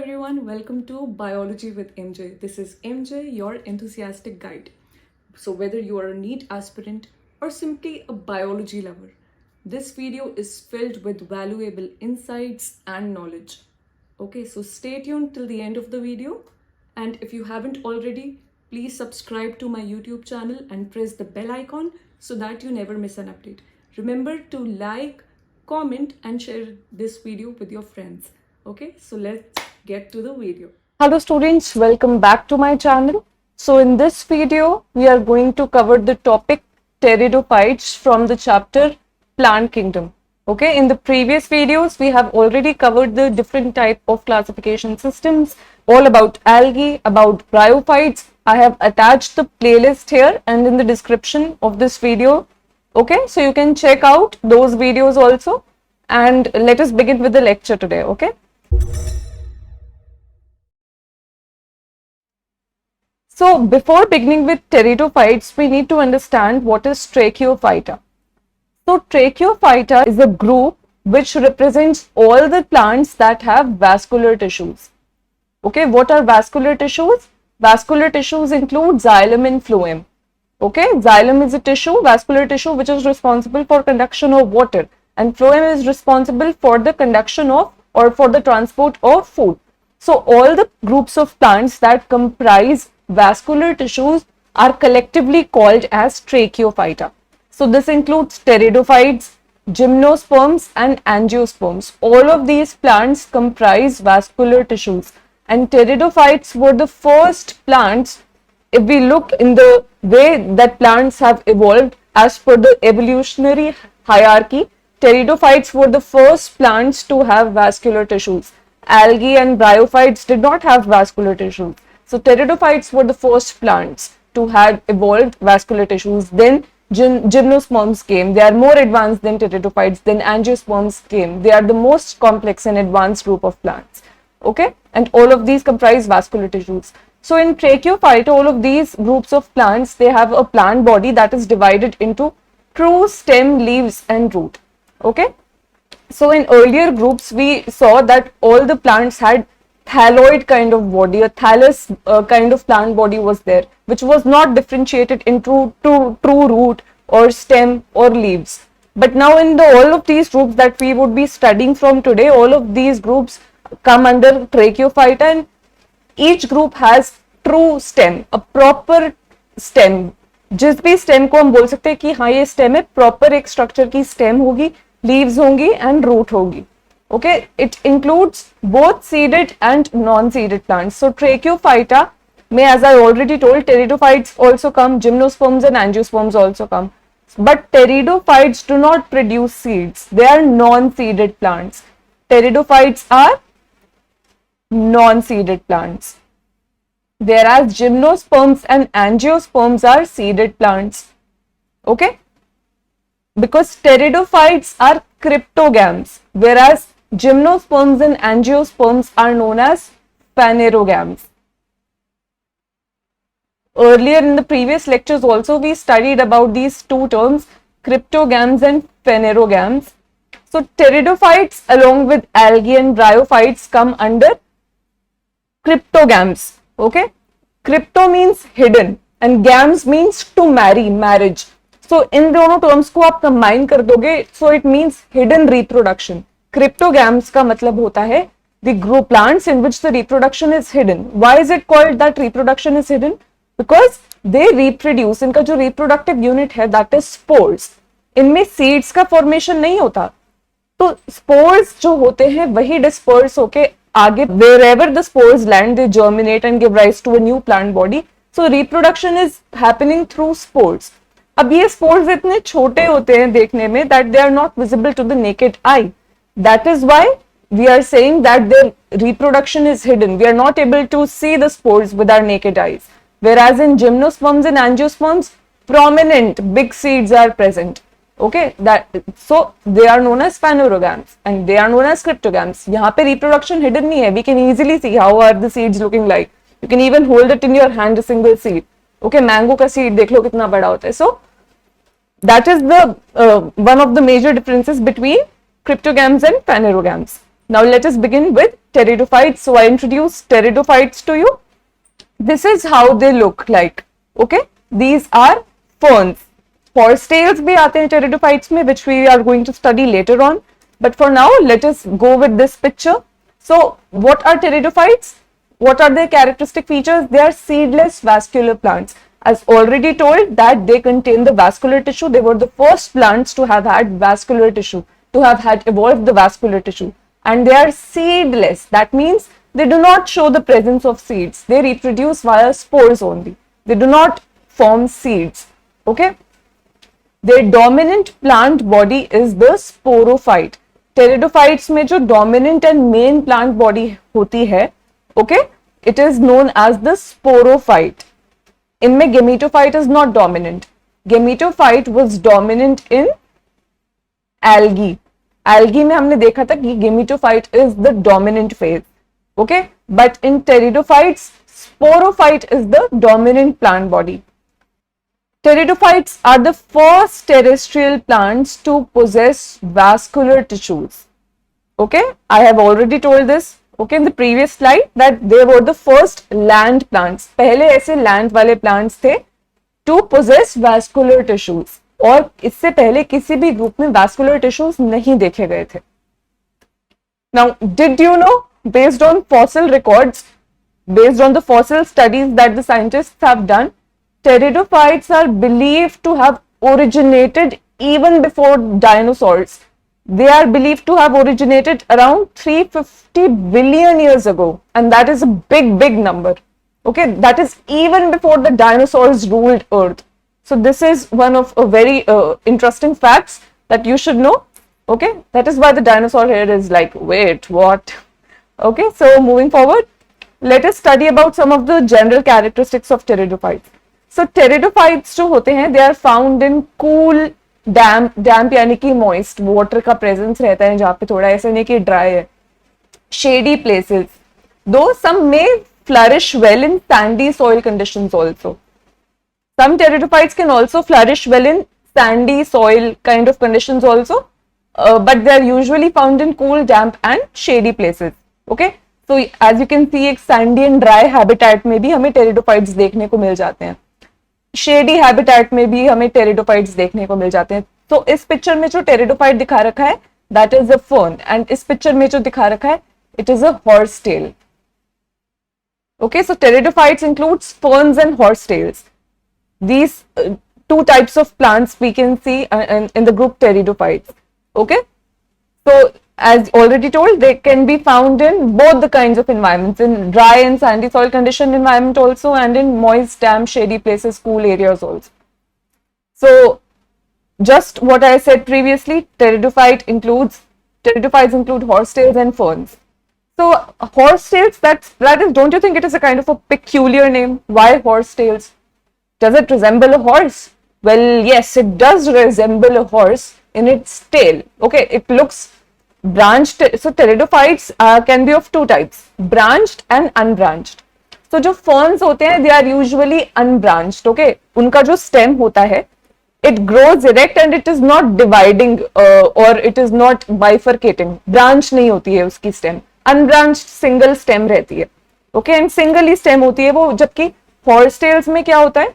everyone, welcome to Biology with MJ. This is MJ, your enthusiastic guide. So, whether you are a NEET aspirant or simply a biology lover, this video is filled with valuable insights and knowledge. Okay, so stay tuned till the end of the video. And if you haven't already, please subscribe to my YouTube channel and press the bell icon so that you never miss an update. Remember to like, comment, and share this video with your friends. Okay, so let's get to the video. Hello students, welcome back to my channel. So in this video, we are going to cover the topic pteridophytes from the chapter Plant Kingdom. Okay, in the previous videos, we have already covered the different type of classification systems, all about algae, about bryophytes. I have attached the playlist here and in the description of this video. Okay, so you can check out those videos also. And let us begin with the lecture today. Okay. So before beginning with pteridophytes, we need to understand what is Tracheophyta. So Tracheophyta is a group which represents all the plants that have vascular tissues. Okay, what are vascular tissues? Vascular tissues include xylem and phloem. Okay, xylem is a tissue, vascular tissue, which is responsible for conduction of water, and phloem is responsible for the conduction of or for the transport of food. So all the groups of plants that comprise vascular tissues are collectively called as Tracheophyta. So this includes pteridophytes, gymnosperms and angiosperms. All of these plants comprise vascular tissues, and pteridophytes were the first plants. If we look in the way that plants have evolved as per the evolutionary hierarchy, pteridophytes were the first plants to have vascular tissues. Algae and bryophytes did not have vascular tissues. So pteridophytes were the first plants to have evolved vascular tissues. Then gymnosperms came. They are more advanced than pteridophytes. Then angiosperms came. They are the most complex and advanced group of plants. Okay, and all of these comprise vascular tissues. So in Tracheophyta, all of these groups of plants, they have a plant body that is divided into true stem, leaves and root. Okay, so in earlier groups, we saw that all the plants had thalloid kind of body, a thallus kind of plant body was there, which was not differentiated into true root or stem or leaves. But now in all of these groups that we would be studying from today, all of these groups come under Tracheophyta, and each group has true stem, a proper stem. जिस भी stem को हम बोल सकते हैं कि हाँ ये stem है, proper एक structure की stem होगी, leaves होंगी and root होगी. Okay, it includes both seeded and non-seeded plants. So Tracheophyta may, as I already told, pteridophytes also come, gymnosperms and angiosperms also come. But pteridophytes do not produce seeds. They are non-seeded plants. Pteridophytes are non-seeded plants, whereas gymnosperms and angiosperms are seeded plants. Okay, because pteridophytes are cryptogams, whereas gymnosperms and angiosperms are known as phanerogams. Earlier in the previous lectures also we studied about these two terms, cryptogams and phanerogams. So pteridophytes along with algae and bryophytes come under cryptogams. Okay, crypto means hidden and gams means to marry, marriage. So इन दोनों terms को आप combine कर दोगे, so it means hidden reproduction. Cryptogams का मतलब होता है the group plants in which the reproduction is hidden. Why is it called that reproduction is hidden? Because they reproduce. इनका जो reproductive unit है that is spores. इनमें seeds का formation नहीं होता. तो spores जो होते हैं वही disperse होके आगे wherever the spores land, they germinate and give rise to a new plant body. So reproduction is happening through spores. अब ये spores इतने छोटे होते हैं देखने में that they are not visible to the naked eye. That is why we are saying that their reproduction is hidden. We are not able to see the spores with our naked eyes. Whereas in gymnosperms and angiosperms, prominent big seeds are present. Okay, so they are known as phanerogams and they are known as cryptogams. यहाँ पे reproduction hidden नहीं है. We can easily see how are the seeds looking like. You can even hold it in your hand, a single seed. Okay, mango का seed देख लो कितना बड़ा होता है. So that is the one of the major differences between cryptogams and phanerogams. Now let us begin with pteridophytes. So I introduce pteridophytes to you. This is how they look like. Okay, these are ferns. Horsetails bhi aate hain pteridophytes mein, which we are going to study later on. But for now, let us go with this picture. So what are pteridophytes? What are their characteristic features? They are seedless vascular plants. As already told that they contain the vascular tissue. They were the first plants to have had vascular tissue, to have had evolved the vascular tissue. And they are seedless. That means they do not show the presence of seeds. They reproduce via spores only. They do not form seeds. Okay. Their dominant plant body is the sporophyte. Pteridophytes में जो dominant and main plant body होती है, okay, it is known as the sporophyte. इनमें gametophyte is not dominant. Gametophyte was dominant in algae. Algae में हमने देखा था कि gametophyte is the dominant phase, okay, but in pteridophytes, sporophyte is the dominant plant body. Pteridophytes are the first terrestrial plants to possess vascular tissues. Okay, I have already told this, okay, in the previous slide that they were the first land plants. पहले ऐसे land वाले plants थे to possess vascular tissues. और इससे पहले किसी भी group में vascular tissues नहीं देखे गए थे. Now, did you know, based on fossil records, based on the fossil studies that the scientists have done, pteridophytes are believed to have originated even before dinosaurs. They are believed to have originated around 350 billion years ago, and that is a big number. Okay, that is even before the dinosaurs ruled Earth. So this is one of a very interesting facts that you should know. Okay, that is why the dinosaur here is like, wait, what? Okay, so moving forward, let us study about some of the general characteristics of pteridophytes. So pteridophytes जो होते हैं, they are found in cool, damp यानी कि moist water का presence रहता है जहाँ पे थोड़ा ऐसा नहीं कि dry है, shady places. Though some may flourish well in sandy soil conditions also. Some pteridophytes can also flourish well in sandy soil kind of conditions also, but they are usually found in cool, damp and shady places. Okay, so as you can see, एक sandy and dry habitat में भी हमें pteridophytes देखने को मिल जाते हैं. Shady habitat में भी हमें टेरिडोफाइट्स देखने को मिल जाते हैं. तो इस पिक्चर में जो टेरिडोफाइट दिखा रखा है, that is a fern, and इस पिक्चर में जो दिखा रखा है, it is a horsetail. Okay, so pteridophytes includes ferns and horsetails. These two types of plants we can see in the group pteridophytes. Okay, so as already told, they can be found in both the kinds of environments, in dry and sandy soil condition environment also, and in moist, damp, shady places, cool areas also. So just what I said previously, pteridophytes include horsetails and ferns. So horsetails, that is, don't you think it is a kind of a peculiar name? Why horsetails? Does it resemble a horse? Well, yes, it does resemble a horse in its tail. Okay, it looks branched. So pteridophytes can be of two types, branched and unbranched. So जो ferns होते हैं, they are usually unbranched. Okay, उनका जो stem होता है, it grows erect and it is not dividing or it is not bifurcating. Branch नहीं होती है उसकी stem. Unbranched single stem रहती है. Okay, and single he stem होती है वो, जबकि horsetails में क्या होता है,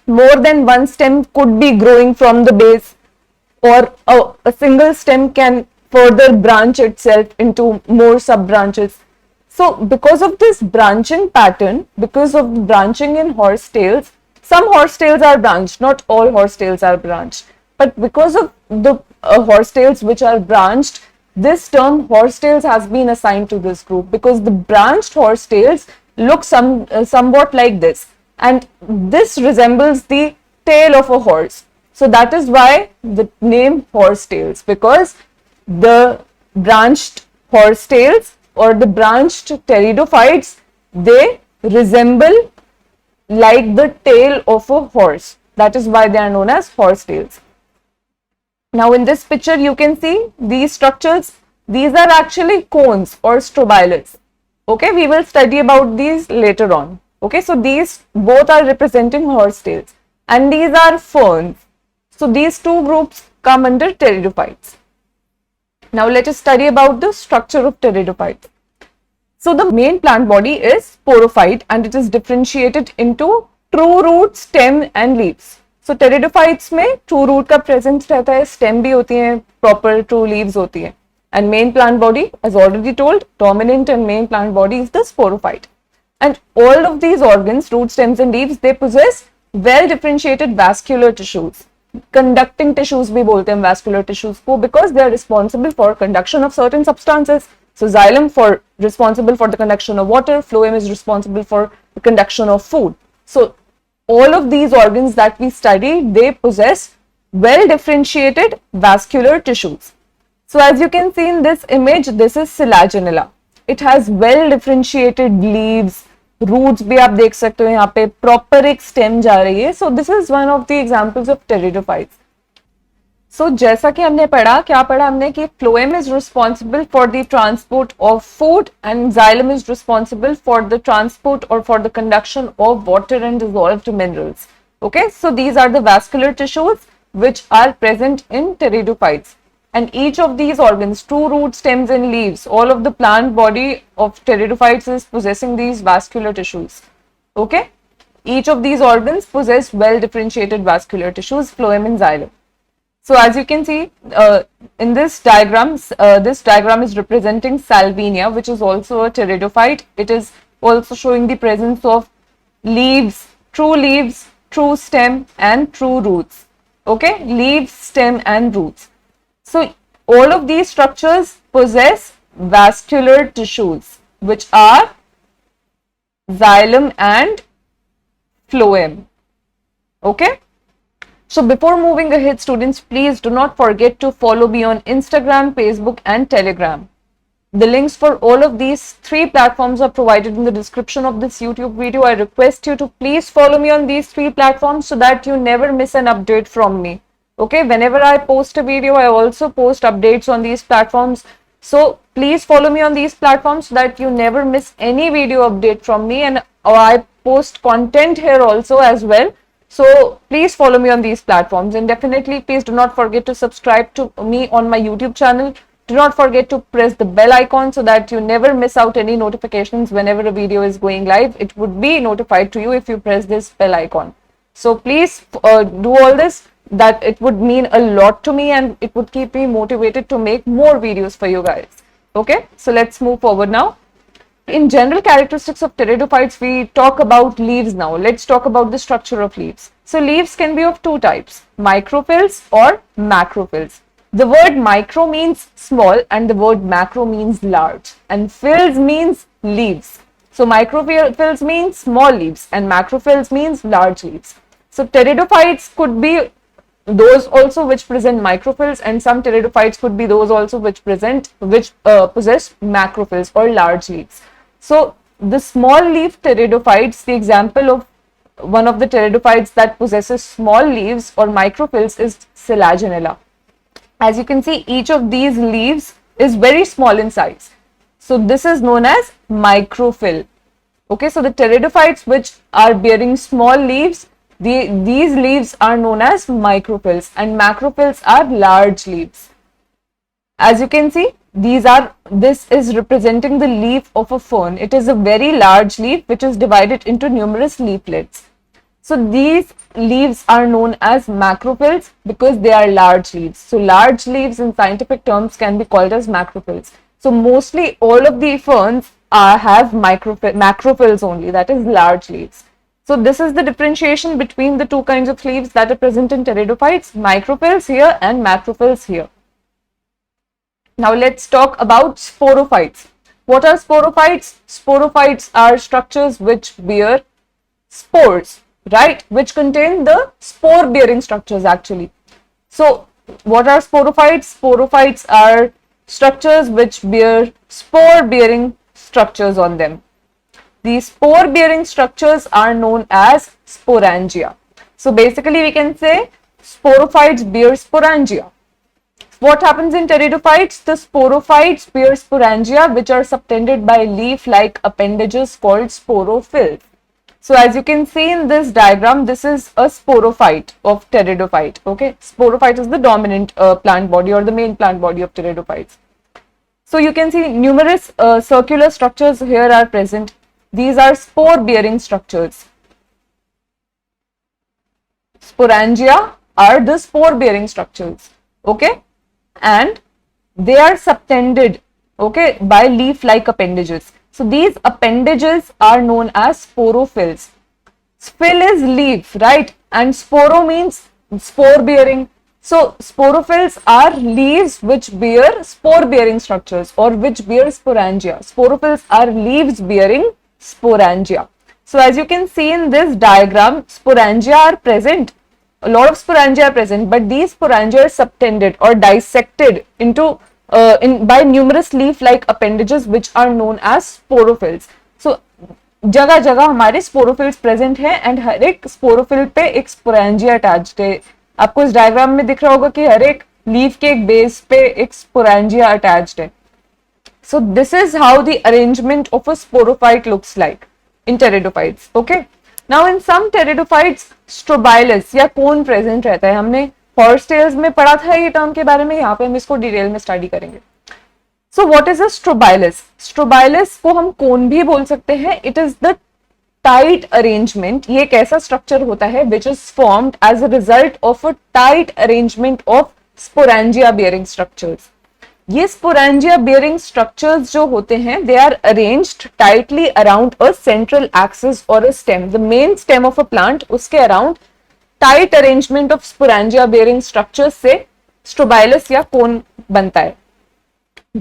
more than one stem could be growing from the base, or a single stem can further branch itself into more sub branches. So because of this branching pattern, because of branching in horsetails, some horsetails are branched, not all horsetails are branched, but because of the horsetails which are branched, this term horsetails has been assigned to this group, because the branched horsetails look somewhat like this, and this resembles the tail of a horse. So that is why the name horsetails, because the branched horsetails or the branched pteridophytes, they resemble like the tail of a horse. That is why they are known as horsetails. Now in this picture you can see these structures. These are actually cones or strobilus. Okay, we will study about these later on. Okay, so these both are representing horsetails and these are ferns. So these two groups come under pteridophytes. Now let us study about the structure of pteridophytes. So the main plant body is sporophyte and it is differentiated into true root, stem and leaves. So pteridophytes में true root का presence रहता है, stem भी होती है, proper true leaves होती है, and main plant body, as already told, dominant and main plant body is the sporophyte. And all of these organs, root, stems and leaves, they possess well differentiated vascular tissues. Conducting tissues भी बोलते हैं vascular tissues को, because they are responsible for conduction of certain substances. So xylem for responsible for the conduction of water, phloem is responsible for the conduction of food. So all of these organs that we study, they possess well differentiated vascular tissues. So as you can see in this image, this is Selaginella. It has well differentiated leaves, roots भी आप देख सकते हो यहाँ पे, proper एक stem जा रही है. So this is one of the examples of pteridophytes. So जैसा कि हमने पढ़ा, क्या पढ़ा हमने कि phloem is responsible for the transport of food and xylem is responsible for the transport or for the conduction of water and dissolved minerals. Okay, so these are the vascular tissues which are present in pteridophytes. And each of these organs, true root, stems and leaves, all of the plant body of pteridophytes is possessing these vascular tissues. Okay, each of these organs possess well differentiated vascular tissues, phloem and xylem. So as you can see in this diagram is representing Salvinia, which is also a pteridophyte. It is also showing the presence of leaves, true stem and true roots. Okay, leaves, stem and roots. So all of these structures possess vascular tissues, which are xylem and phloem. Okay. So before moving ahead, students, please do not forget to follow me on Instagram, Facebook and Telegram. The links for all of these 3 platforms are provided in the description of this YouTube video. I request you to please follow me on these 3 platforms so that you never miss an update from me. Okay, whenever I post a video, I also post updates on these platforms. So please follow me on these platforms so that you never miss any video update from me, and I post content here also as well. So please follow me on these platforms, and definitely please do not forget to subscribe to me on my YouTube channel. Do not forget to press the bell icon so that you never miss out any notifications whenever a video is going live. It would be notified to you if you press this bell icon. So please do all this. That it would mean a lot to me and it would keep me motivated to make more videos for you guys. Okay, so let's move forward now. In general characteristics of pteridophytes, we talk about leaves now. Let's talk about the structure of leaves. So leaves can be of 2 types, microphylls or macrophylls. The word micro means small and the word macro means large, and phylls means leaves. So microphylls means small leaves and macrophylls means large leaves. So pteridophytes could be those also which present microphylls, and some pteridophytes could be those also which possess macrophylls or large leaves. So the small leaf pteridophytes, the example of one of the pteridophytes that possesses small leaves or microphylls is Selaginella. As you can see, each of these leaves is very small in size. So this is known as microphyll. Okay, so the pteridophytes which are bearing small leaves, these leaves are known as microphylls, and macrophylls are large leaves. As you can see, this is representing the leaf of a fern. It is a very large leaf which is divided into numerous leaflets. So these leaves are known as macrophylls because they are large leaves. So large leaves in scientific terms can be called as macrophylls. So mostly all of the ferns have macrophylls only, that is large leaves. So this is the differentiation between the 2 kinds of leaves that are present in pteridophytes, microphylls here and macrophylls here. Now let's talk about sporophytes. What are sporophytes? Sporophytes are structures which bear spores, right? Which contain the spore bearing structures actually. So what are sporophytes? Sporophytes are structures which bear spore bearing structures on them. These spore bearing structures are known as sporangia. So basically we can say sporophytes bear sporangia. What happens in pteridophytes? The sporophytes bear sporangia which are subtended by leaf-like appendages called sporophylls. So as you can see in this diagram, this is a sporophyte of pteridophyte. Okay, sporophyte is the dominant plant body or the main plant body of pteridophytes. So you can see numerous circular structures here are present. These are spore bearing structures. Sporangia are the spore bearing structures, okay, and they are subtended, okay, by leaf like appendages. So these appendages are known as sporophylls. Phyll is leaf, right, and sporo means spore bearing. So sporophylls are leaves which bear spore bearing structures or which bear sporangia. Sporophylls are leaves bearing sporangia. So as you can see in this diagram, sporangia are present. A lot of sporangia are present, but these sporangia are subtended or dissected into by numerous leaf-like appendages which are known as sporophylls. So जगह जगह हमारे sporophylls present है and हर एक sporophyll पे एक sporangia attached है. आपको इस डायग्राम में दिख रहा होगा कि हर एक लीफ के एक बेस पे एक स्पोरेंजिया अटैच्ड है. So this is how the arrangement of a sporophyte looks like in pteridophytes. Okay. Now in some pteridophytes strobilus या कोन प्रेजेंट रहता है. हमने हॉर्सटेल्स में पढ़ा था ये टर्म के बारे में, यहाँ पे हम इसको डिटेल में स्टडी करेंगे. So what is a strobilus? Strobilus को हम कोन भी बोल सकते हैं. It is the tight arrangement. ये एक ऐसा स्ट्रक्चर होता है which is formed as a result of a tight arrangement of sporangia bearing structures. ये sporangia bearing structures जो होते हैं they are arranged tightly around a central axis or a stem. The main stem of a plant, उसके around tight arrangement of sporangia bearing structures से strobilus या कोन बनता है.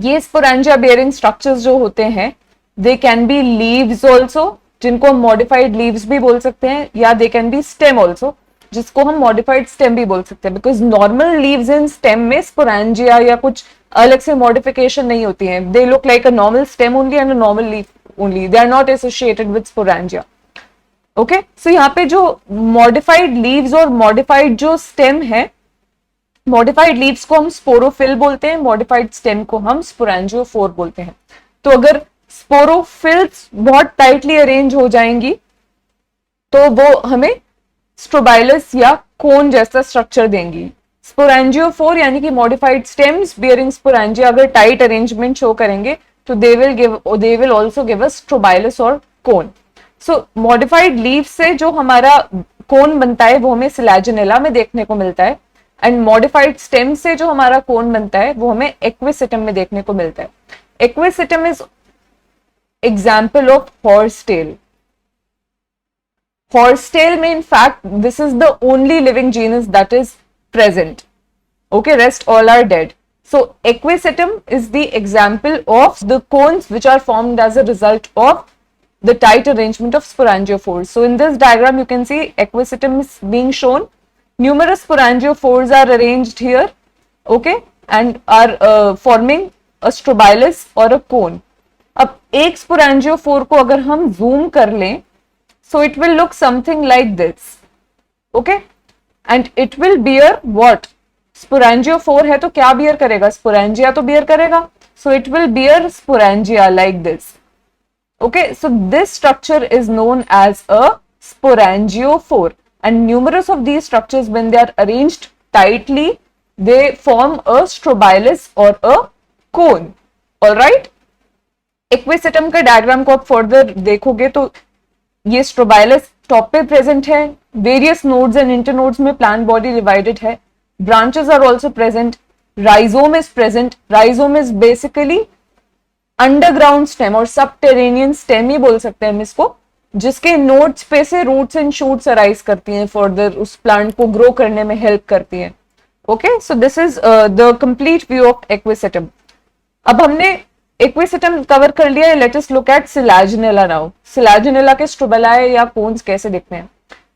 ये sporangia bearing structures जो होते हैं they can be leaves also, जिनको हम modified leaves भी बोल सकते हैं, या they can be stem also, जिसको हम modified stem भी बोल सकते हैं. because normal leaves in stem में sporangia या कुछ अलग से modification नहीं होती है. they look like a normal stem only and a normal leaf only. they are not associated with sporangia. okay, so यहाँ पे जो modified leaves और modified जो stem है, मॉडिफाइड लीव्स को हम स्पोरोफिल बोलते हैं, मॉडिफाइड स्टेम को हम स्पोरेंजियोफोर बोलते हैं. तो अगर स्पोरोफिल्स बहुत टाइटली अरेंज हो जाएंगी तो वो हमें स्ट्रोबाइलस या कोन जैसा स्ट्रक्चर देंगी. स्पोरेंजियोफोर यानी कि मॉडिफाइड स्टेम्स बियरिंग स्पोरेंजिया अगर टाइट अरेंजमेंट शो करेंगे तो they will also give us strobilus और कोन. सो मॉडिफाइड लीव से जो हमारा कोन बनता है वो हमें सिलैजिनेला में देखने को मिलता है, एंड मॉडिफाइड स्टेम से जो हमारा कोन बनता है वो हमें एक्विसिटम में देखने को मिलता है. Equisetum is example of horsetail. Horsetail में in fact this is the only living genus that is present. Okay, rest all are dead. So equisetum is the example of the cones which are formed as a result of the tight arrangement of sporangiophores. So in this diagram you can see equisetum is being shown. Numerous sporangiophores are arranged here, okay, and are forming a strobilus or a cone. अब एक sporangiophore को अगर हम zoom कर लें, so it will look something like this, okay, and it will bear what? Sporangiophore है तो क्या bear करेगा? Sporangia तो bear करेगा. So it will bear sporangia like this. Okay, so this structure is known as a sporangiophore, and numerous of these structures, when they are arranged tightly, they form a strobilus or a cone. All right. Equisetum का diagram को आप further देखोगे तो ये strobilus top पे present है. Various nodes and internodes में plant body divided है. Branches are also present. Rhizome is present. Rhizome is basically underground stem और सबटेरेनियन स्टेम ही बोल सकते हैं हम इसको, जिसके नोड्स पे से रूट्स एंड शूट्स अराइज करती हैं, फर्दर उस प्लांट को ग्रो करने में हेल्प करती हैं. Okay, so this is the complete view of equisetum. अब हमने एक्विसेटम कवर कर लिया है. Let us look at selaginella now. Selaginella के स्ट्रोबेलाए या कोन्स कैसे दिखते हैं.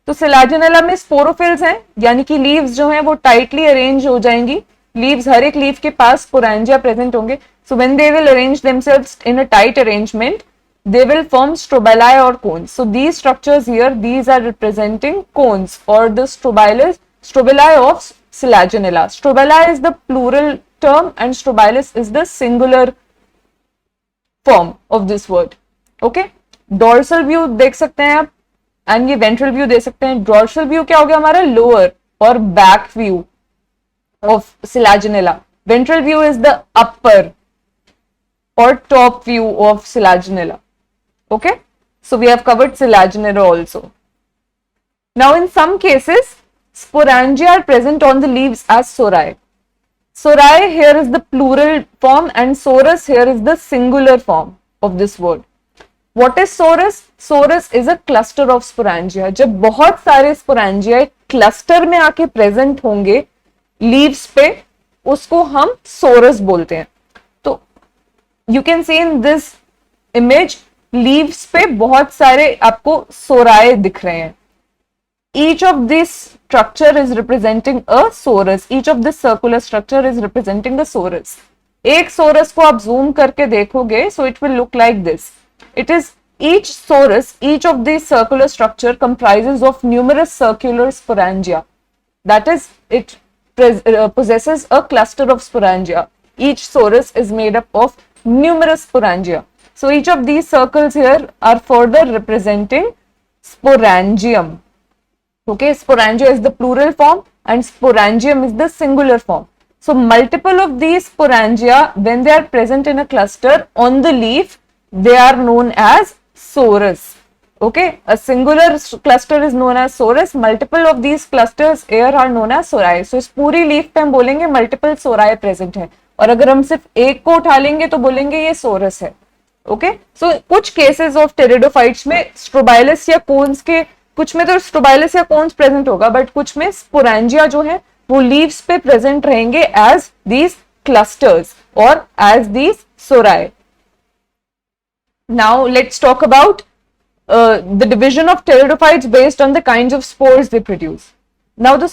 तो सिलैजिनेला में स्पोरोफिल्स हैं, यानी कि लीव्स जो हैं वो टाइटली अरेंज हो जाएंगी. लीव्स, हर एक लीफ के पास स्पोरेंजिया प्रेजेंट होंगे. So when they will arrange themselves in a tight arrangement, they will form strobili or cones. So these structures here, these are representing cones or the strobili of Selaginella. Strobili is the plural term and strobilus is the singular form of this word. Okay? Dorsal view देख सकते हैं आप, and ये ventral view देख सकते हैं. Dorsal view क्या हो गया हमारा? Lower or back view of Selaginella. Ventral view is the upper. or top view of Selaginella. Okay, so we have covered Selaginella also. Now in some cases, sporangia are present on the leaves as sorae. Sorae here is the plural form and sorus here is the singular form of this word. What is sorus? Sorus is a cluster of sporangia. जब बहुत सारे sporangia cluster में आके present होंगे leaves पे, उसको हम sorus बोलते हैं. तो you can see in this image leaves पे बहुत सारे आपको sorae दिख रहे हैं. Each of this structure is representing a sorus. Each of this circular structure is representing a sorus. एक sorus को आप zoom करके देखोगे, so it will look like this. It is each sorus, each of these circular structure comprises of numerous circular sporangia. That is, it possesses a cluster of sporangia. Each sorus is made up of numerous sporangia. So each of these circles here are further representing sporangium. Okay, sporangia is the plural form and sporangium is the singular form. So multiple of these sporangia, when they are present in a cluster on the leaf, they are known as sorus. Okay, a singular cluster is known as sorus. Multiple of these clusters here are known as sorae. So इस पूरी leaf पे हम बोलेंगे multiple sorae present है, और अगर हम सिर्फ एक को उठा लेंगे तो बोलेंगे ये sorus है. Okay, so कुछ cases of pteridophytes में strobilus या cones के, कुछ में तो स्ट्रोबाइलस या कोन्स प्रेजेंट होगा, बट कुछ में स्पोरेंजिया जो है वो लीव्स पे प्रेजेंट रहेंगे एज दीज क्लस्टर्स और as these sori. Now let's talk about the division of pteridophytes based on the kinds of spores they produce. Now the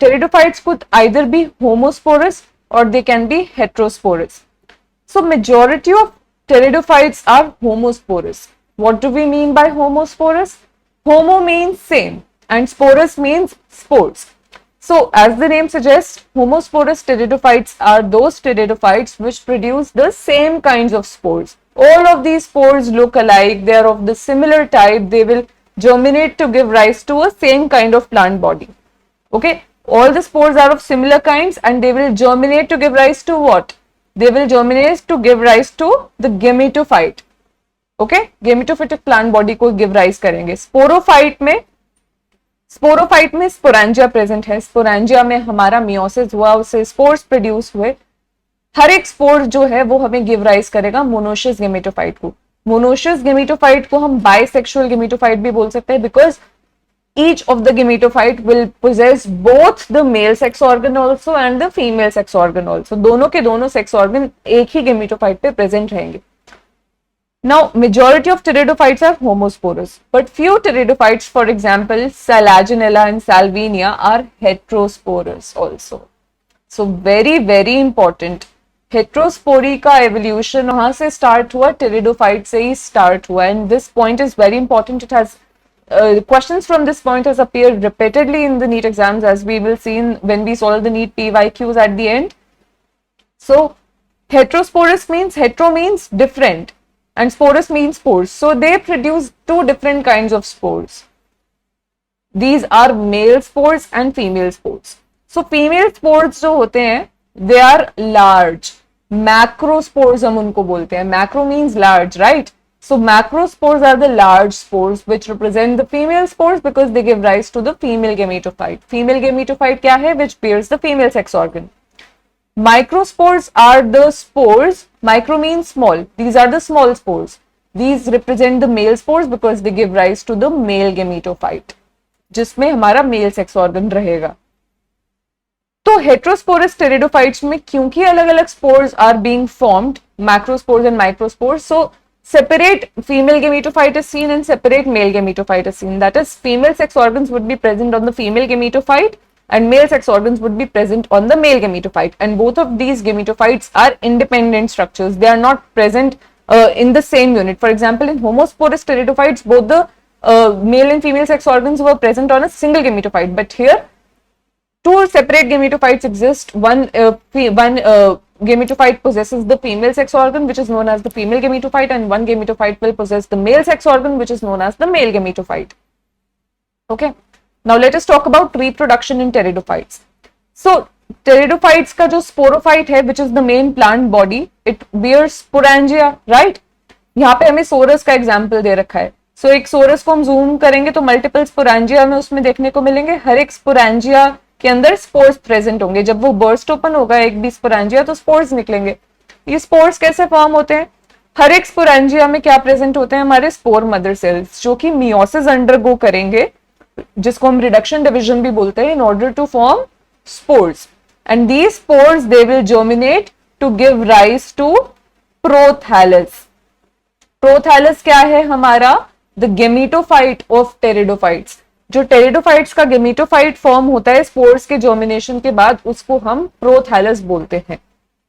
pteridophytes could either be homosporous और they can be heterosporous. So majority of pteridophytes are homosporous. What do we mean by homosporous? Homo means same and sporus means spores. So as the name suggests, homosporous pteridophytes are those pteridophytes which produce the same kinds of spores. All of these spores look alike, they are of the similar type, they will germinate to give rise to a same kind of plant body. Okay, all the spores are of similar kinds and they will germinate to give rise to what? They will germinate to give rise to the gametophyte. Okay, gametophytic plant body को give rise करेंगे. Sporophyte में sporangia present है. Sporangia में हमारा meiosis हुआ, उससे spores produce हुए. हर एक स्पोर जो है वो हमें गिव राइज करेगा मोनोशियस गेमेटोफाइट को. मोनोशियस गेमेटोफाइट को हम बाइसेक्सुअल गेमेटोफाइट भी बोल सकते हैं, because each of the gametophyte will possess both the male sex organ also and the female sex organ also. दोनों के दोनों सेक्स ऑर्गन एक ही गेमेटोफाइट पे प्रेजेंट रहेंगे. Now, majority of pteridophytes are homosporous, but few pteridophytes, for example, Selaginella and Salvinia, are heterosporous also. So, very, very important. Heterospory का evolution वहाँ से start हुआ, pteridophyte से ही start हुआ, and this point is very important. It has questions from this point has appeared repeatedly in the NEET exams, as we will see when we solve the NEET PYQs at the end. So, heterosporous means, hetero means different, and sporus means spores. So they produce two different kinds of spores. These are male spores and female spores. So female spores जो होते हैं, they are large. Macrospores हम उनको बोलते हैं. Macro means large, right? So macrospores are the large spores which represent the female spores because they give rise to the female gametophyte. Female gametophyte क्या है? Which bears the female sex organ. Microspores are the spores. Micro means small. These are the small spores. These represent the male spores because they give rise to the male gametophyte, जिसमें हमारा male sex organ रहेगा. तो heterosporous pteridophytes में क्योंकि अलग-अलग spores are being formed, macrospores and microspores, so separate female gametophyte is seen and separate male gametophyte is seen. That is, female sex organs would be present on the female gametophyte and male sex organs would be present on the male gametophyte, and both of these gametophytes are independent structures. They are not present in the same unit. For example, in homosporous pteridophytes, both the male and female sex organs were present on a single gametophyte, but here two separate gametophytes exist. One gametophyte possesses the female sex organ, which is known as the female gametophyte, and one gametophyte will possess the male sex organ, which is known as the male gametophyte. Okay. Now let us talk about reproduction in pteridophytes. So pteridophytes का जो sporophyte है which is the main plant body, it bears sporangia, right. यहाँ पे हमें source का example दे रखा है। सो एक सोरस को हम जूम करेंगे तो मल्टीपल स्पोरेंजिया हमें उसमें देखने को मिलेंगे। हर एक स्पोरेंजिया के अंदर स्पोर्स प्रेजेंट होंगे। जब वो बर्स्ट ओपन होगा एक भी स्पोरेंजिया तो स्पोर्स निकलेंगे। ये स्पोर्स कैसे फॉर्म होते हैं? हर एक स्पोरेंजिया में क्या प्रेजेंट होते हैं? हमारे स्पोर मदर सेल्स, जो कि मियोसिस अंडरगो करेंगे, जिसको हम रिडक्शन डिविजन भी बोलते हैं, in order to form spores. And these spores they will germinate to give rise to prothallus. Prothallus क्या है हमारा? The gametophyte of pteridophytes. जो टेरिडोफाइट्स का गेमीटोफाइट फॉर्म होता है स्पोर्स के जर्मिनेशन के बाद, उसको हम प्रोथैलस बोलते हैं।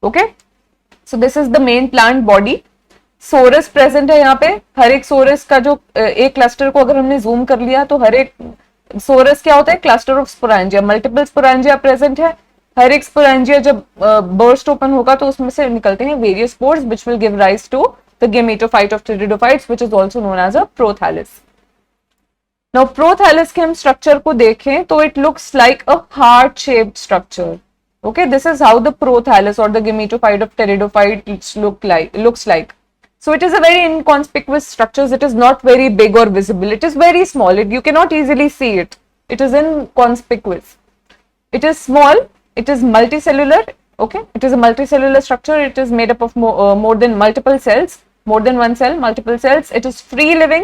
Okay, so this is the main plant body. Sorus present है यहाँ पे। हर एक सोरस का जो एक क्लस्टर को अगर हमने जूम कर लिया तो हर एक सोरस क्या होता है? Cluster of sporangia. Multiple sporangia present है। हर एक स्पोरेंजिया जब बर्स्ट ओपन होगा तो उसमें से निकलते हैं various spores which will give rise to the gametophyte of pteridophytes, which is also known as a prothallus. Now prothallus के हम स्ट्रक्चर को देखें तो it looks like a heart shaped structure. Okay, this is how the prothallus or the gametophyte of pteridophytes looks like. So it is a very inconspicuous structure. It is not very big or visible. It is very small. You cannot easily see it. It is inconspicuous. It is small. It is multicellular. Okay, it is a multicellular structure. It is made up of more than multiple cells. More than one cell, multiple cells. It is free living,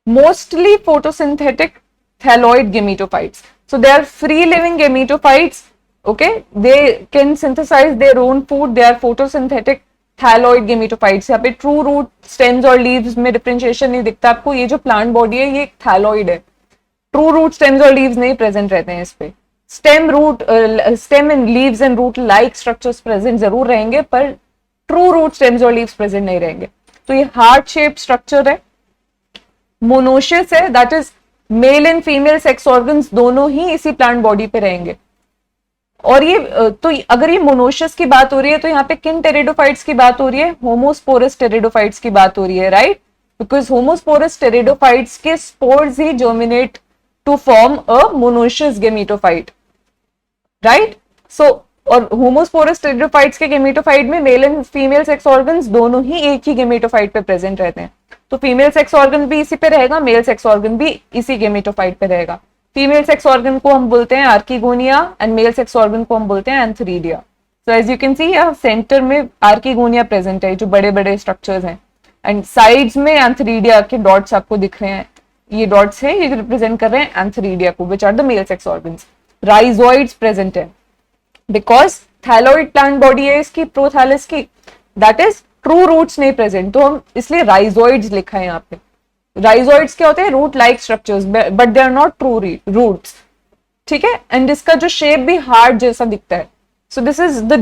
mostly photosynthetic thalloid gametophytes. So they are free living gametophytes. Okay, they can synthesize their own food. They are photosynthetic thalloid gametophytes. यहाँ पे true root stems और leaves में differentiation नहीं दिखता आपको। ये जो plant body है ये एक thalloid है। True root stems और leaves नहीं present रहते हैं इस पे। stem and leaves and root like structures present जरूर रहेंगे, पर ट्रू रूट स्टेम्स और लीव्स प्रेजेंट नहीं रहेंगे। तो ये हार्ट शेप स्ट्रक्चर है। मोनोशियस है, that is male and female sex organs दोनों ही इसी प्लांट बॉडी पे रहेंगे। और ये तो अगर ये मोनोशियस की बात हो रही है तो यहाँ पे किन टेरिडोफाइट्स की बात हो रही है? होमोस्पोरस टेरिडोफाइट्स की बात हो रही है, राइट? बिकॉज होमोस्पोरस टेरिडोफाइट्स के स्पोर्स ही germinate to form a monoecious gametophyte, right? So और होमोस्पोरस टेरिडोफाइट्स के गेमेटोफाइट में male and female sex organs दोनों ही एक ही गेमेटोफाइट पे प्रेजेंट रहते हैं। तो फीमेल सेक्स ऑर्गन भी इसी पे रहेगा, मेल सेक्स ऑर्गन भी इसी गेमेटोफाइट पे रहेगा। फीमेल सेक्स ऑर्गन को हम बोलते हैं archegonia and male sex organ को हम बोलते हैं antheridia. So as you can see यहाँ सेंटर में आर्किगोनिया प्रेजेंट है, जो बड़े बड़े स्ट्रक्चर्स हैं, एंड साइड्स में एंथरीडिया के डॉट्स आपको दिख रहे हैं। ये डॉट्स हैं, ये रिप्रेजेंट कर रहे हैं एंथरीडिया को, which are the male sex organs. Rhizoids present है बिकॉज थैलोइड प्लांट बॉडी है इसकी, प्रोथैलस की, दैट इज ट्रू रूट्स नहीं प्रेजेंट, तो हम इसलिए राइजोइड्स लिखा है यहाँ पे। राइजोइड्स क्या होते हैं? Root like structures, but they are not true roots, ठीक है। एंड इसका जो शेप भी हार्ट जैसा दिखता है। सो this is the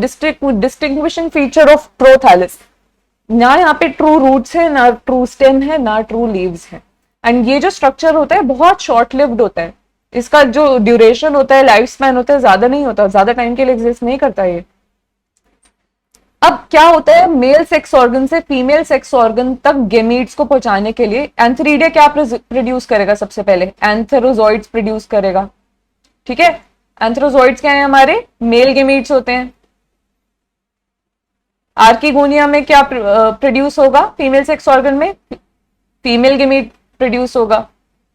distinguishing feature of prothallus. ना यहाँ पे ट्रू रूट्स है, ना ट्रू स्टेम है, ना ट्रू लीव्स है। एंड ये जो स्ट्रक्चर होता है बहुत शॉर्ट लिव्ड होता है। इसका जो ड्यूरेशन होता है, लाइफ स्पैन होता है, ज्यादा नहीं होता, ज्यादा टाइम के लिए एग्जिस्ट नहीं करता ये। अब क्या होता है? मेल सेक्स ऑर्गन से फीमेल सेक्स ऑर्गन तक गेमीट्स को पहुंचाने के लिए एंथरीडिया क्या प्रोड्यूस करेगा? सबसे पहले एंथेरोजोइड्स प्रोड्यूस करेगा, ठीक है। एंथेरोजोइड्स क्या है? हमारे मेल गेमीट्स होते हैं। आर्किगोनिया में क्या प्रोड्यूस होगा? फीमेल सेक्स ऑर्गन में फीमेल गेमीट प्रोड्यूस होगा।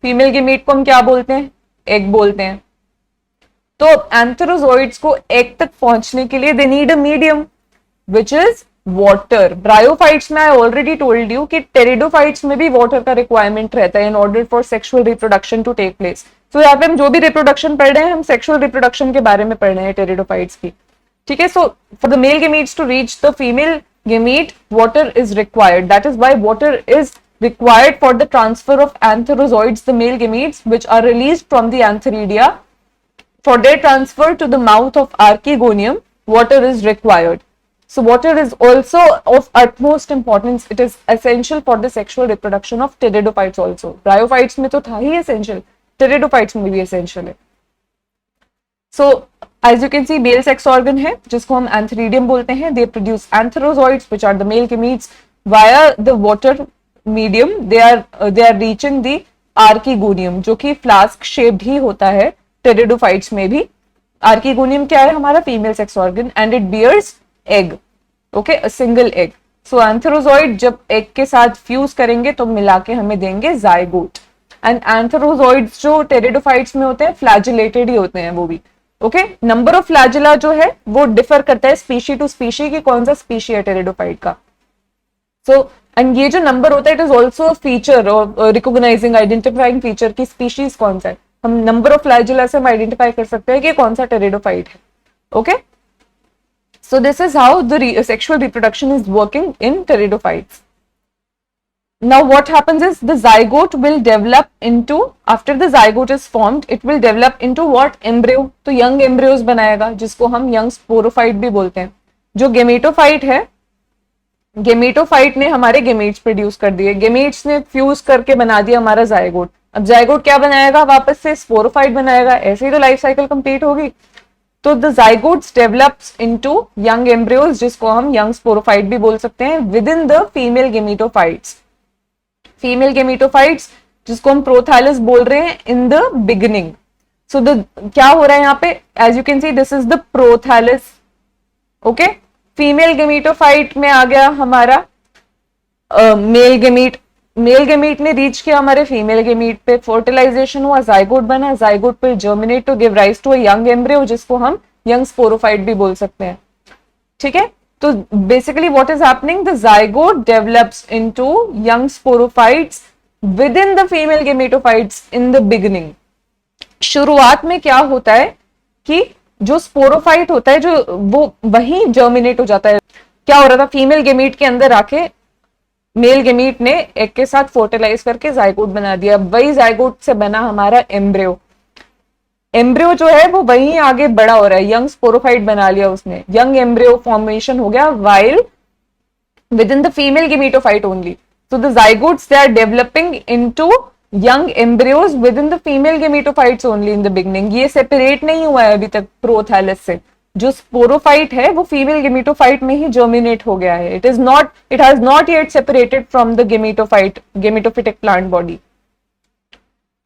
फीमेल गेमीट को हम क्या बोलते हैं? एग बोलते हैं। तो एंथेरोजोइड्स को एग तक पहुंचने के लिए they need a medium which is water. Bryophytes में आई ऑलरेडी टोल्ड यू कि टेरिडोफाइट्स में भी वाटर का रिक्वायरमेंट रहता है in order for sexual reproduction to take place. तो यहाँ पे हम जो भी रिप्रोडक्शन पढ़ रहे हैं, हम सेक्सुअल रिप्रोडक्शन के बारे में पढ़ रहे हैं टेरिडोफाइट्स की, ठीक है। So for the male gametes to reach the female gamete, water is required. That is why water is required for the transfer of antherozoids, the male gametes, which are released from the antheridia. For their transfer to the mouth of archegonium, water is required. So water is also of utmost importance. It is essential for the sexual reproduction of pteridophytes also. Bryophytes में तो था ही essential, pteridophytes में भी essential है। So as you can see, male sex organ है जिसको हम antheridium बोलते हैं। They produce antherozoids, which are the male gametes, via the water medium. They are reaching the archegonium, जो कि फ्लास्क शेप्ड ही होता है टेरिडोफाइट्स में भी। आर्किगोनियम क्या है हमारा? Female sex organ, and it bears egg, okay, a single egg. So antherozoid जब एग के साथ फ्यूज करेंगे तो मिला के हमें देंगे जाइगोट। एंड एंथेरोजॉइड्स जो टेरिडोफाइट्स में होते हैं फ्लैजिलेटेड ही होते हैं वो भी, ओके। नंबर ऑफ फ्लैजिला जो है वो डिफर करता है स्पीशी टू स्पीशी की कौन सा स्पीशी है टेरिडोफाइट का। सो एंड ये जो नंबर होता है इट इज ऑल्सो फीचर और रिकॉग्नाइजिंग आइडेंटिफाइंग फीचर की स्पीशीज कौन सा है। हम नंबर ऑफ फ्लैजिला से हम आइडेंटिफाई कर सकते हैं कि कौन सा टेरिडोफाइट है, okay. So this is how the sexual reproduction is working in pteridophytes. Now what happens is the zygote will develop into, after the zygote is formed, it will develop into what? Embryo. तो young embryos बनाएगा जिसको हम young sporophyte भी बोलते हैं। जो gametophyte है, gametophyte ने हमारे गेमेट्स प्रोड्यूस कर दिए, गेमेट्स ने फ्यूज करके बना दिया हमारा जाइगोट। अब जाइगोट क्या बनाएगा? वापस से स्पोरोफाइट बनाएगा, ऐसे ही तो लाइफ साइकिल कंप्लीट होगी। तो the zygotes develops into young embryos जिसको हम यंग स्पोरोफाइट भी बोल सकते हैं within the female gametophytes. Female gametophytes जिसको हम प्रोथैलस बोल रहे हैं in the beginning. So the क्या हो रहा है यहाँ पे? As you can see this is the prothallus, okay. Female gametophyte में आ गया हमारा मेल गेमीट। मेल गेमीट ने रीच किया हमारे फीमेल गेमीट पे, फर्टिलाइजेशन हुआ, जाइगोट बना, जाइगोट पे germinate to give rise to a young embryo जिसको हम यंग स्पोरोफाइट भी बोल सकते हैं, ठीक है। तो basically what is happening? The zygote develops into young sporophytes with in the female gametophytes in the beginning. शुरुआत में क्या होता है कि जो स्पोरोफाइट होता है जो वो वही जर्मिनेट हो जाता है। क्या हो रहा था? फीमेल गेमीट के अंदर आके मेल गेमीट ने एग के साथ फर्टिलाइज करके जाइगोट बना दिया, वही जाइगोट से बना हमारा एम्ब्रियो। एम्ब्रियो जो है वो वहीं आगे बड़ा हो रहा है, यंग स्पोरोफाइट बना लिया उसने, यंग एम्ब्रियो फॉर्मेशन हो गया while within the female gametophyte only. So the zygotes they are developing into young embryos within the female gametophytes only in the beginning. ये सेपरेट नहीं हुआ है अभी तक प्रोथैलस से। जो स्पोरोफाइट है वो फीमेल गेमेटोफाइट में ही जर्मिनेट हो गया है। It has not yet separated from the gametophytic plant body.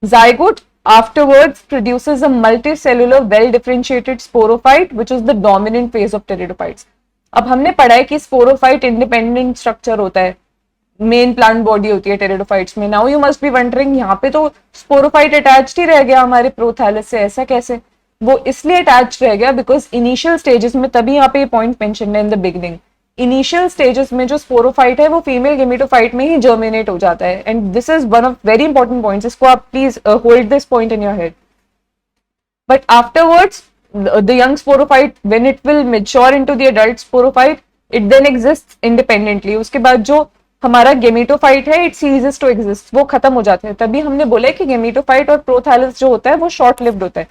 Zygote afterwards produces a multicellular well differentiated sporophyte which is the dominant phase of pteridophytes. अब हमने पढ़ा है कि स्पोरोफाइट इंडिपेंडेंट स्ट्रक्चर होता है, मेन प्लांट बॉडी होती है pteridophytes में। Now you must be wondering यहाँ पे तो स्पोरोफाइट अटैच्ड ही रह गया हमारे प्रोथैलस से, ऐसा कैसे? वो इसलिए अटैच रह गया बिकॉज इनिशियल स्टेजेस में, तभी यहाँ पे पॉइंट मेंशन है इन द बिगिनिंग, इनिशियल स्टेजेस में जो स्पोरोफाइट है वो फीमेल गेमेटोफाइट में ही जर्मिनेट हो जाता है। And this is one of very important points, इसको आप please hold this point in your head. But afterwards the young sporophyte when it will mature into the adult sporophyte it then exist independently. उसके बाद जो हमारा gametophyte है it ceases to exist, वो खत्म हो जाता है। तभी हमने बोला कि गेमेटोफाइट और प्रोथैलस जो होता है वो शॉर्ट लिव्ड होता है।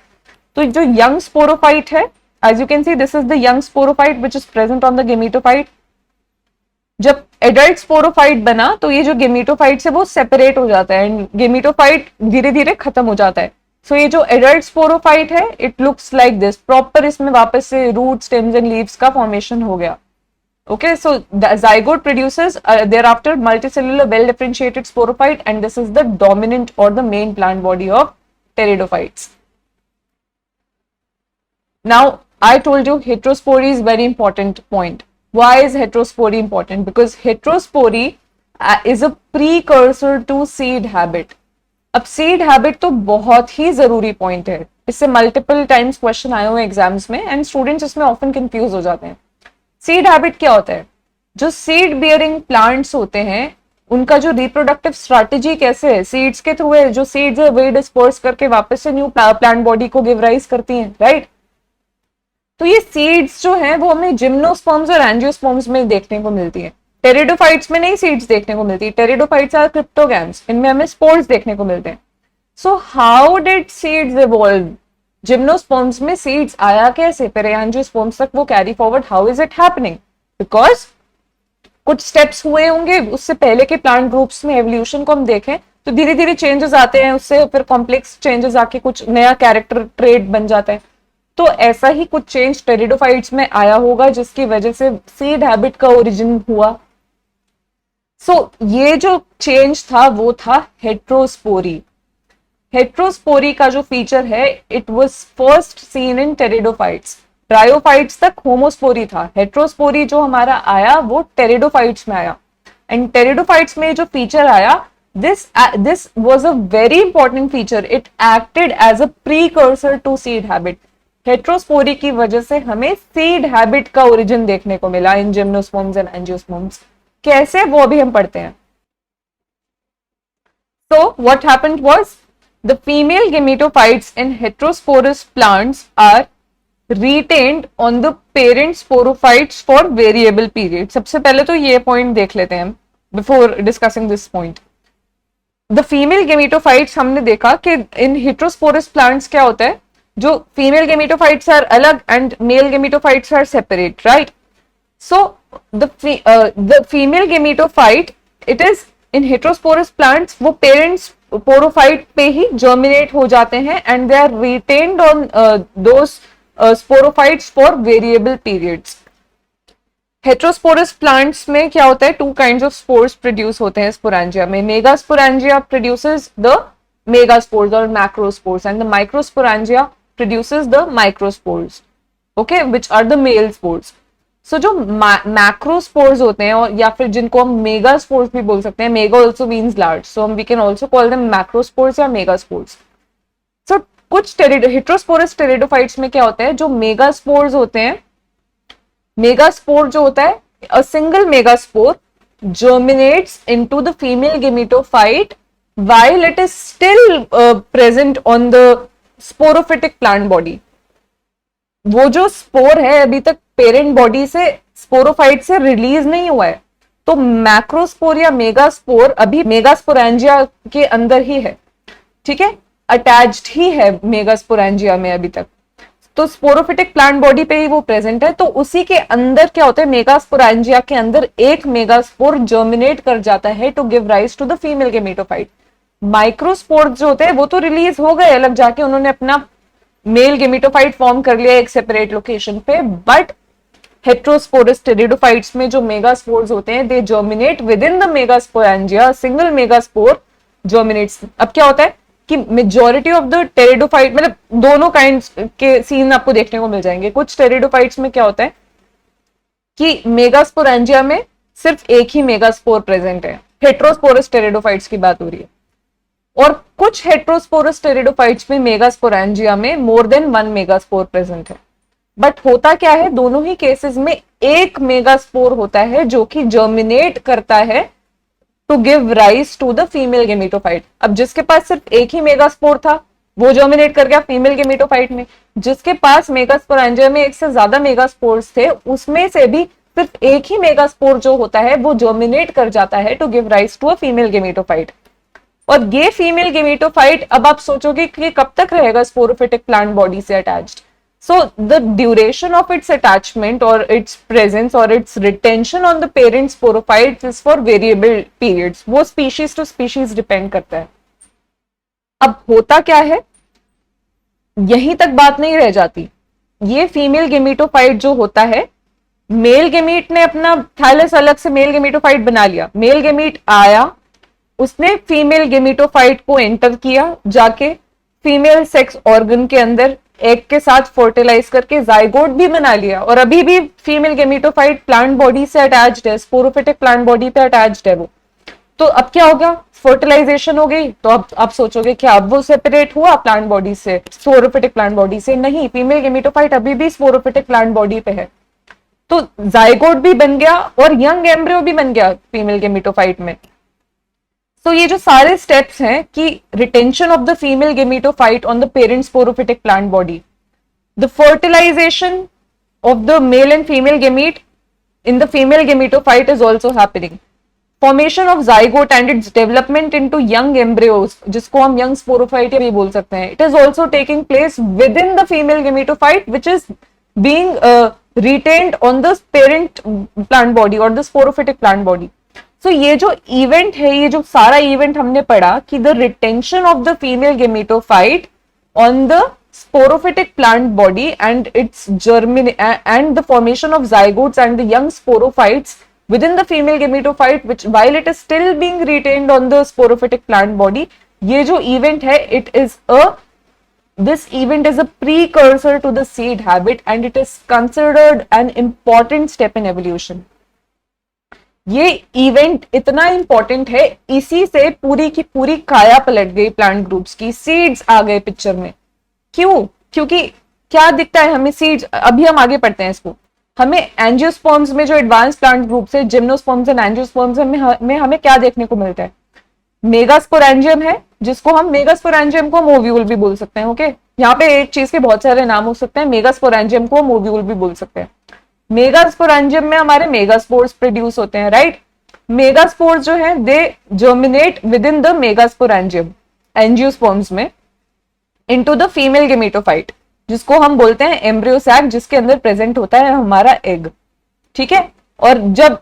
तो जो यंग स्पोरोफाइट है, as you can see this is the young sporophyte which is present on the gametophyte। जब एडल्ट स्पोरोफाइट बना तो ये जो गेमेटोफाइट से वो सेपरेट हो जाता है एंड गेमेटोफाइट धीरे धीरे खत्म हो जाता है। सो ये जो एडल्ट स्पोरोफाइट है it looks like this, proper इसमें वापस से रूट, स्टेम्स एंड लीव्स का फॉर्मेशन हो गया। Okay, so the zygote produces thereafter multicellular well differentiated sporophyte and this is the dominant or the main plant body of pteridophytes. Now I told you heterospory is very important point. Why is heterospory important? Because heterospory is a precursor to seed habit. अब seed habit तो बहुत ही जरूरी point है, इससे multiple times question आए हुए exams में and students इसमें often confuse हो जाते हैं। सीड हैबिट क्या होता है? जो सीड बियरिंग प्लांट्स होते हैं उनका जो रिप्रोडक्टिव स्ट्रैटेजी कैसे है, सीड्स के थ्रू है। जो सीड्स है वे डिस्पर्स करके वापस से न्यू प्लांट बॉडी को गिव राइज करती हैं, राइट। तो ये सीड्स जो है वो हमें जिम्नोस्पर्म्स और एंजियोस्पर्म्स में देखने को मिलती है, टेरिडोफाइट्स में नहीं सीड्स देखने को मिलती। टेरिडोफाइट्स आर क्रिप्टोगैम्स, इनमें हमें स्पोर्स देखने को मिलते हैं। So how did seeds evolve? Gymnosperms में सीड्स आया कैसे, फिर एंजियोस्पर्म्स तक वो carry forward, how is it happening? Because कुछ स्टेप्स हुए होंगे उससे पहले के प्लांट ग्रुप्स में। एवोल्यूशन को हम देखें तो धीरे धीरे चेंजेस आते हैं, उससे फिर कॉम्प्लेक्स चेंजेस आके कुछ नया कैरेक्टर ट्रेट बन जाता है। तो ऐसा ही कुछ चेंज टेरिडोफाइट्स में आया होगा जिसकी वजह से सीड हैबिट का ओरिजिन हुआ। सो ये जो चेंज था वो था हेट्रोस्पोरी। हेट्रोस्पोरी का जो फीचर है it was first seen in pteridophytes. Bryophytes तक होमोस्पोरी था, हेट्रोस्पोरी जो हमारा आया वो टेरिडोफाइट्स में आया। एंड टेरिडोफाइट्स में जो फीचर आया, this was a very important feature. It acted as a precursor to seed habit. Heterospory की वजह से हमें सीड हैबिट का ओरिजिन देखने को मिला इन जिम्नोस्पर्म्स एंड एंजियोस्पर्म्स। कैसे, वो अभी हम पढ़ते हैं। So what happened was the female gametophytes in heterosporous plants are retained on the parent sporophytes for variable period। सबसे पहले तो ये पॉइंट देख लेते हैं before discussing this point। The female gametophytes हमने देखा कि इन हेट्रोस्पोरस प्लांट्स क्या होता है, जो फीमेल गेमेटोफाइट्स आर अलग and male gametophytes are separate, right. So the female gametophyte it is in heterosporous plants, वो पेरेंट्स स्पोरोफाइट पे ही जर्मिनेट हो जाते हैं and they are retained on those sporophytes for variable periods. Heterosporous plants में क्या होता है, two kinds of spores produce होते हैं स्पोरेंजिया में। मेगास्पोरेंजिया प्रोड्यूसेस द मेगास्पोर्स और macrospores and the microsporangia produces the microspores, okay, which are the male spores. So जो macrospores होते हैं, और या फिर जिनको हम मेगास्पोर्स भी बोल सकते हैं, mega also means large, so we can also call them macrospores या मेगास्पोर्स। सो कुछ हेट्रोस्पोरस टेरिडोफाइट्स में क्या होता है, जो मेगास्पोर्स होते हैं, मेगास्पोर जो होता है, a single megaspore germinates into the female gametophyte while it is still present on the sporophytic plant body। वो जो स्पोर है अभी तक पेरेंट बॉडी से, स्पोरोफाइट से रिलीज नहीं हुआ है, तो मैक्रोस्पोर या मेगास्पोर अभी मेगास्पोरेंजिया के अंदर ही है, ठीक है, अटैच्ड ही है मेगास्पोरेंजिया में अभी तक। तो स्पोरोफिटिक प्लांट बॉडी पे ही वो प्रेजेंट है। तो उसी के अंदर क्या होता है, मेगास्पोरेंजिया के अंदर एक मेगास्पोर जर्मिनेट कर जाता है to give rise to the female gametophyte. Microspore जो होते हैं वो तो रिलीज हो गए अलग जाके, उन्होंने अपना मेल गेमेटोफाइट फॉर्म कर लिया एक सेपरेट लोकेशन पे, बट हेट्रोस्पोरस टेरिडोफाइट्स में जो मेगास्पोर्स होते हैं they germinate within the megasporangia, single megaspore germinates. अब क्या होता है कि मेजॉरिटी ऑफ द टेरिडोफाइट, मतलब दोनों काइंड्स के सीन आपको देखने को मिल जाएंगे। कुछ टेरिडोफाइट्स में क्या होता है कि मेगास्पोरेंजिया में सिर्फ एक ही मेगास्पोर प्रेजेंट है, हेट्रोस्पोरस टेरिडोफाइट्स की बात हो रही है, और कुछ हेट्रोस्पोरस टेरिडोफाइट्स में मेगास्पोरेंजिया में more than one megaspore present है। बट होता क्या है, दोनों ही केसेस में एक मेगास्पोर होता है जो कि जर्मिनेट करता है to give rise to the female gametophyte. अब जिसके पास सिर्फ एक ही मेगास्पोर था वो जर्मिनेट कर गया फीमेल गेमेटोफाइट में, जिसके पास मेगास्पोरेंजिया में एक से ज्यादा मेगास्पोर्स थे उसमें से भी सिर्फ एक ही मेगास्पोर जो होता है वो जर्मिनेट कर जाता है to give rise to a female gametophyte. और ये फीमेल गेमेटोफाइट, अब आप सोचोगे कि कब तक रहेगा स्पोरोफिटिक प्लांट बॉडी से attached. So the duration of its attachment or its presence or its retention on the parent sporophytes is for variable periods। वो species to species depend करता है। अब होता क्या है, यहीं तक बात नहीं रह जाती। ये फीमेल गेमेटोफाइट जो होता है, मेल गेमीट ने अपना थैलस अलग से मेल गेमेटोफाइट बना लिया, मेल गेमीट आया, उसने फीमेल गेमेटोफाइट को एंटर किया, जाके फीमेल सेक्स ऑर्गन के अंदर एग के साथ फर्टिलाइज करके जाइगोट भी बना लिया, और अभी भी फीमेल गेमेटोफाइट प्लांट बॉडी से अटैच्ड है, स्पोरोफिटिक प्लांट बॉडी पे अटैच्ड है वो। तो अब क्या होगा, फर्टिलाइजेशन हो गई, तो अब आप सोचोगे क्या अब वो सेपरेट हुआ प्लांट बॉडी से, स्पोरोफिटिक प्लांट बॉडी से? नहीं, फीमेल गेमेटोफाइट अभी भी स्पोरोफिटिक प्लांट बॉडी पे है। तो जाइगोट भी बन गया और यंग एम्ब्रियो भी बन गया फीमेल गेमेटोफाइट में। तो ये जो सारे स्टेप्स हैं कि retention of the female gametophyte on the parent sporophytic plant body, the fertilization of the male and female gamete in the female gametophyte is also happening, formation of zygote and its development into young embryos, जिसको हम young sporophyte भी बोल सकते हैं, it is also taking place within the female gametophyte which is being retained on the parent plant body or the sporophytic plant body। So ये जो event है, ये जो सारा इवेंट हमने पढ़ा कि the retention of the female gametophyte on the sporophytic plant body and its and the formation of zygotes and the young sporophytes within the female gametophyte, which while it is still being retained on the sporophytic plant body, ये जो event है this event is a precursor to the seed habit and it is considered an important step in evolution. ये event इतना important है, इसी से पूरी की पूरी काया पलट गई प्लांट ग्रुप्स की, सीड्स आ गए पिक्चर में। क्यों? क्योंकि क्या दिखता है हमें सीड्स, अभी हम आगे पढ़ते हैं इसको, हमें एंजियोस्पर्म्स में जो एडवांस प्लांट ग्रुप्स है, जिम्नोस्पर्म्स एंड एंजियोस्पर्म्स में हमें क्या देखने को मिलता है? मेगास्पोरेंजियम है, जिसको हम मेगास्पोरेंजियम को ओव्यूल भी बोल सकते हैं। ओके, यहाँ पे एक चीज के बहुत सारे नाम हो सकते हैं, मेगास्पोरेंजियम को ओव्यूल भी बोल सकते हैं। मेगास्पोरेंजियम में हमारे मेगास्पोर्स प्रोड्यूस होते हैं, राइट। मेगास्पोर्स जो है they germinate within the megasporangium angiosperms में इनटू द फीमेल गेमेटोफाइट, जिसको हम बोलते हैं एम्ब्रियो सैक, जिसके अंदर प्रेजेंट होता है हमारा एग। ठीक है, और जब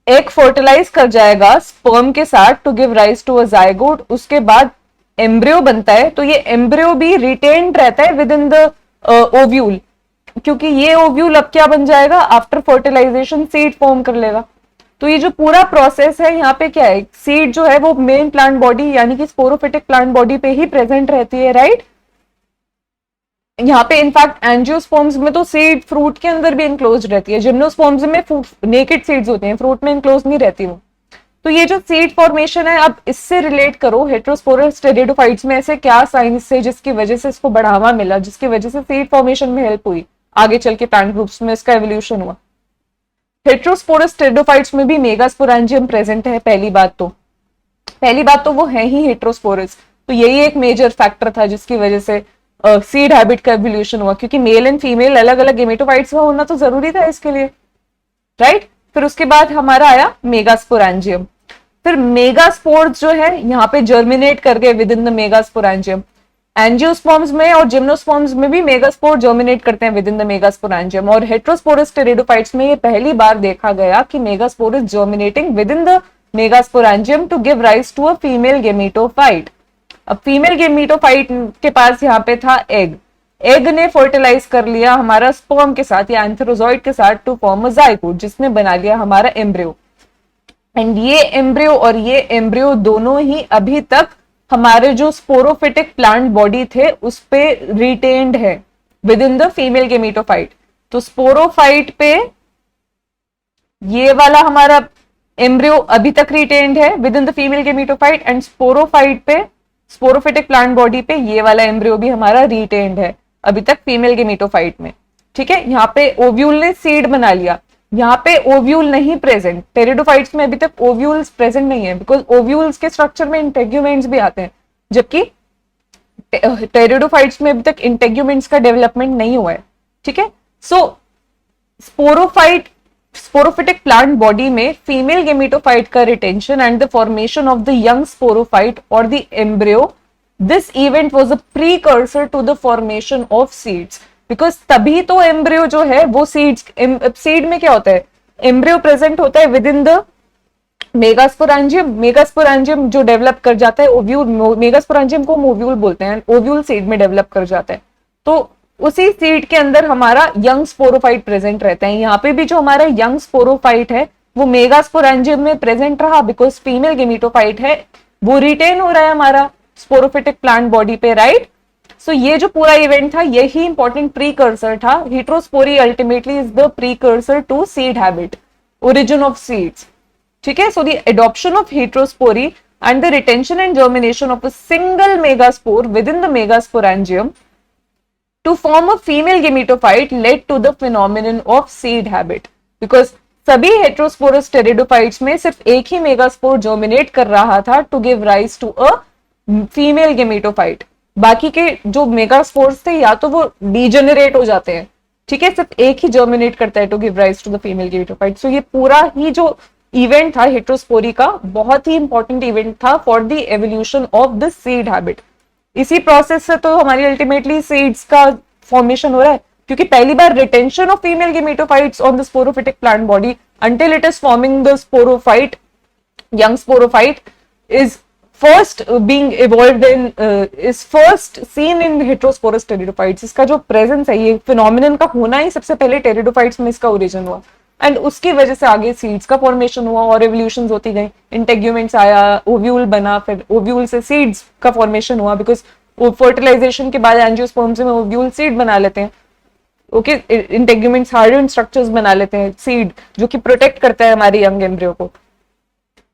एग फर्टिलाइज कर जाएगा स्पर्म के साथ to give rise to a zygote, उसके बाद एम्ब्रियो बनता है, तो ये एम्ब्रियो भी रिटेन्ड रहता है विद इन द ओव्यूल, क्योंकि ये ओव्यूल अब क्या बन जाएगा, आफ्टर फर्टिलाइजेशन सीड फॉर्म कर लेगा। तो ये जो पूरा प्रोसेस है यहाँ पे क्या है, सीड जो है वो मेन प्लांट बॉडी यानी कि स्पोरोफिटिक प्लांट बॉडी पे ही प्रेजेंट रहती है, राइट। यहाँ पे इनफैक्ट एंजियोस्पर्म्स में तो सीड फ्रूट के अंदर भी इनक्लोज रहती है, जिम्नोस्पर्म्स में नेकेड सीड्स होते हैं, फ्रूट में इनक्लोज नहीं रहती वो। तो ये जो सीड फॉर्मेशन है, अब इससे रिलेट करो हेटेरोस्पोरस टेरिडोफाइट्स में ऐसे क्या साइंस है जिसकी वजह से इसको बढ़ावा मिला, जिसकी वजह से सीड फॉर्मेशन में हेल्प हुई, आगे चल के प्लांट ग्रुप्स में इसका एवोल्यूशन हुआ। हेटेरोस्पोरस टेरिडोफाइट्स में भी मेगास्पोरेंजियम प्रेजेंट है। पहली बात तो वो है ही हेटेरोस्पोरस, तो यही एक मेजर फैक्टर था जिसकी वजह से सीड हैबिट का एवोल्यूशन हुआ, क्योंकि मेल एंड फीमेल अलग अलग गेमेटोफाइट्स का होना तो जरूरी था इसके लिए, राइट। फिर उसके बाद हमारा आया मेगास्पोरेंजियम। फिर मेगास्पोर्स जो है यहाँ पे जर्मिनेट कर गए within the megasporangium. Angiosperms में और जिम्नोस्पर्म्स में भी मेगास्पोर जर्मिनेट करते हैं विद इन द मेगास्पोरेंजियम, और हेटेरोस्पोरस टेरिडोफाइट्स में ये पहली बार देखा गया कि megaspore is germinating within the megasporangium to give rise to a female gametophyte. अब फीमेल गेमेटोफाइट के पास यहाँ पे था एग ने फर्टिलाइज कर लिया हमारा स्पर्म के साथ या एंथेरोजॉइड के साथ टू फॉर्म अ जाइगोट, जिसने बना लिया हमारा एम्ब्रियो। एंड ये एम्ब्रियो और ये एम्ब्रियो दोनों ही अभी तक हमारे जो स्पोरोफिटिक प्लांट बॉडी थे उस पे रिटेन्ड है with in the female gametophyte. तो स्पोरोफाइट पे ये वाला हमारा एम्ब्रियो अभी तक रिटेन्ड है with in the female gametophyte, and sporophyte पे स्पोरोफिटिक प्लांट बॉडी पे ये वाला एम्ब्रियो भी हमारा रिटेन्ड है अभी तक फीमेल गेमेटोफाइट में। ठीक है, यहाँ पे ओव्यूल ने सीड बना लिया, यहाँ पे ओव्यूल नहीं प्रेजेंट। टेरिडोफाइट्स में अभी तक ओव्यूल्स प्रेजेंट नहीं है, बिकॉज ओव्यूल्स के स्ट्रक्चर में इंटेग्यूमेंट्स भी आते हैं, जबकि टेरिडोफाइट्स में अभी तक इंटेग्यूमेंट्स का डेवलपमेंट नहीं हुआ है। ठीक है, सो स्पोरोफिटिक प्लांट बॉडी में फीमेल गेमेटोफाइट का retention and the formation of the young sporophyte और the embryo, this event was a precursor to the formation of seeds, because तभी तो एम्ब्रियो जो है वो सीड में क्या होता है, एम्ब्रियो प्रेजेंट होता है विद इन द मेगास्पोरेंजियम जो डेवलप कर जाता है ओव्यूल, मेगास्पोरेंजियम को ओव्यूल बोलते हैं, ओव्यूल सीड में डेवलप कर जाता है। तो उसी सीड के अंदर हमारा यंग स्पोरोफाइट प्रेजेंट रहता है। यहाँ पे भी जो हमारा यंग स्पोरोफाइट है वो मेगास्पोरेंजियम में प्रेजेंट रहा, बिकॉज फीमेल गेमेटोफाइट है वो रिटेन हो रहा है हमारा स्पोरोफिटिक प्लांट बॉडी पे, राइट। सो ये जो पूरा इवेंट था यही इंपॉर्टेंट प्रीकर्सर था। Heterospory ultimately is the precursor to seed habit, origin of seeds. ठीक है, so the adoption of heterospory and the retention and germination of a single megaspore within the megasporangium to form a female gametophyte led to the phenomenon of seed habit, because सभी heterosporous pteridophytes में सिर्फ एक ही megaspore germinate कर रहा था to give rise to a female gametophyte। बाकी के जो मेगास्पोर्स थे या तो वो डीजेनरेट हो जाते हैं, ठीक है, सिर्फ एक ही जर्मिनेट करता है to give rise to the female gametophyte। सो ये पूरा ही जो इवेंट था हेटेरोस्पोरी का बहुत ही इंपॉर्टेंट इवेंट था for the evolution of the seed habit. इसी प्रोसेस से तो हमारी अल्टीमेटली सीड्स का फॉर्मेशन हो रहा है, क्योंकि पहली बार retention of female gametophytes on the sporophytic plant body until it is forming the sporophyte, young sporophyte is first being evolved in is first seen in heterosporous pteridophytes. इसका जो presence है, ये फिनोमिनन का होना ही सबसे पहले टेरिडोफाइट्स में इसका ओरिजिन हुआ। एंड उसकी वजह से आगे सीड्स का फॉर्मेशन हुआ और एवोल्यूशंस होती गई, इंटेग्यूमेंट्स आया, ओव्यूल बना, फिर ओव्यूल से सीड्स का फॉर्मेशन हुआ, बिकॉज फर्टिलाइजेशन के बाद एंजियोस्पर्म्स में ओव्यूल सीड बना लेते हैं। ओके, इंटेग्यूमेंट्स हार्डन स्ट्रक्चर्स बना लेते हैं सीड, जो कि प्रोटेक्ट करता है हमारे यंग एम्ब्रियो को।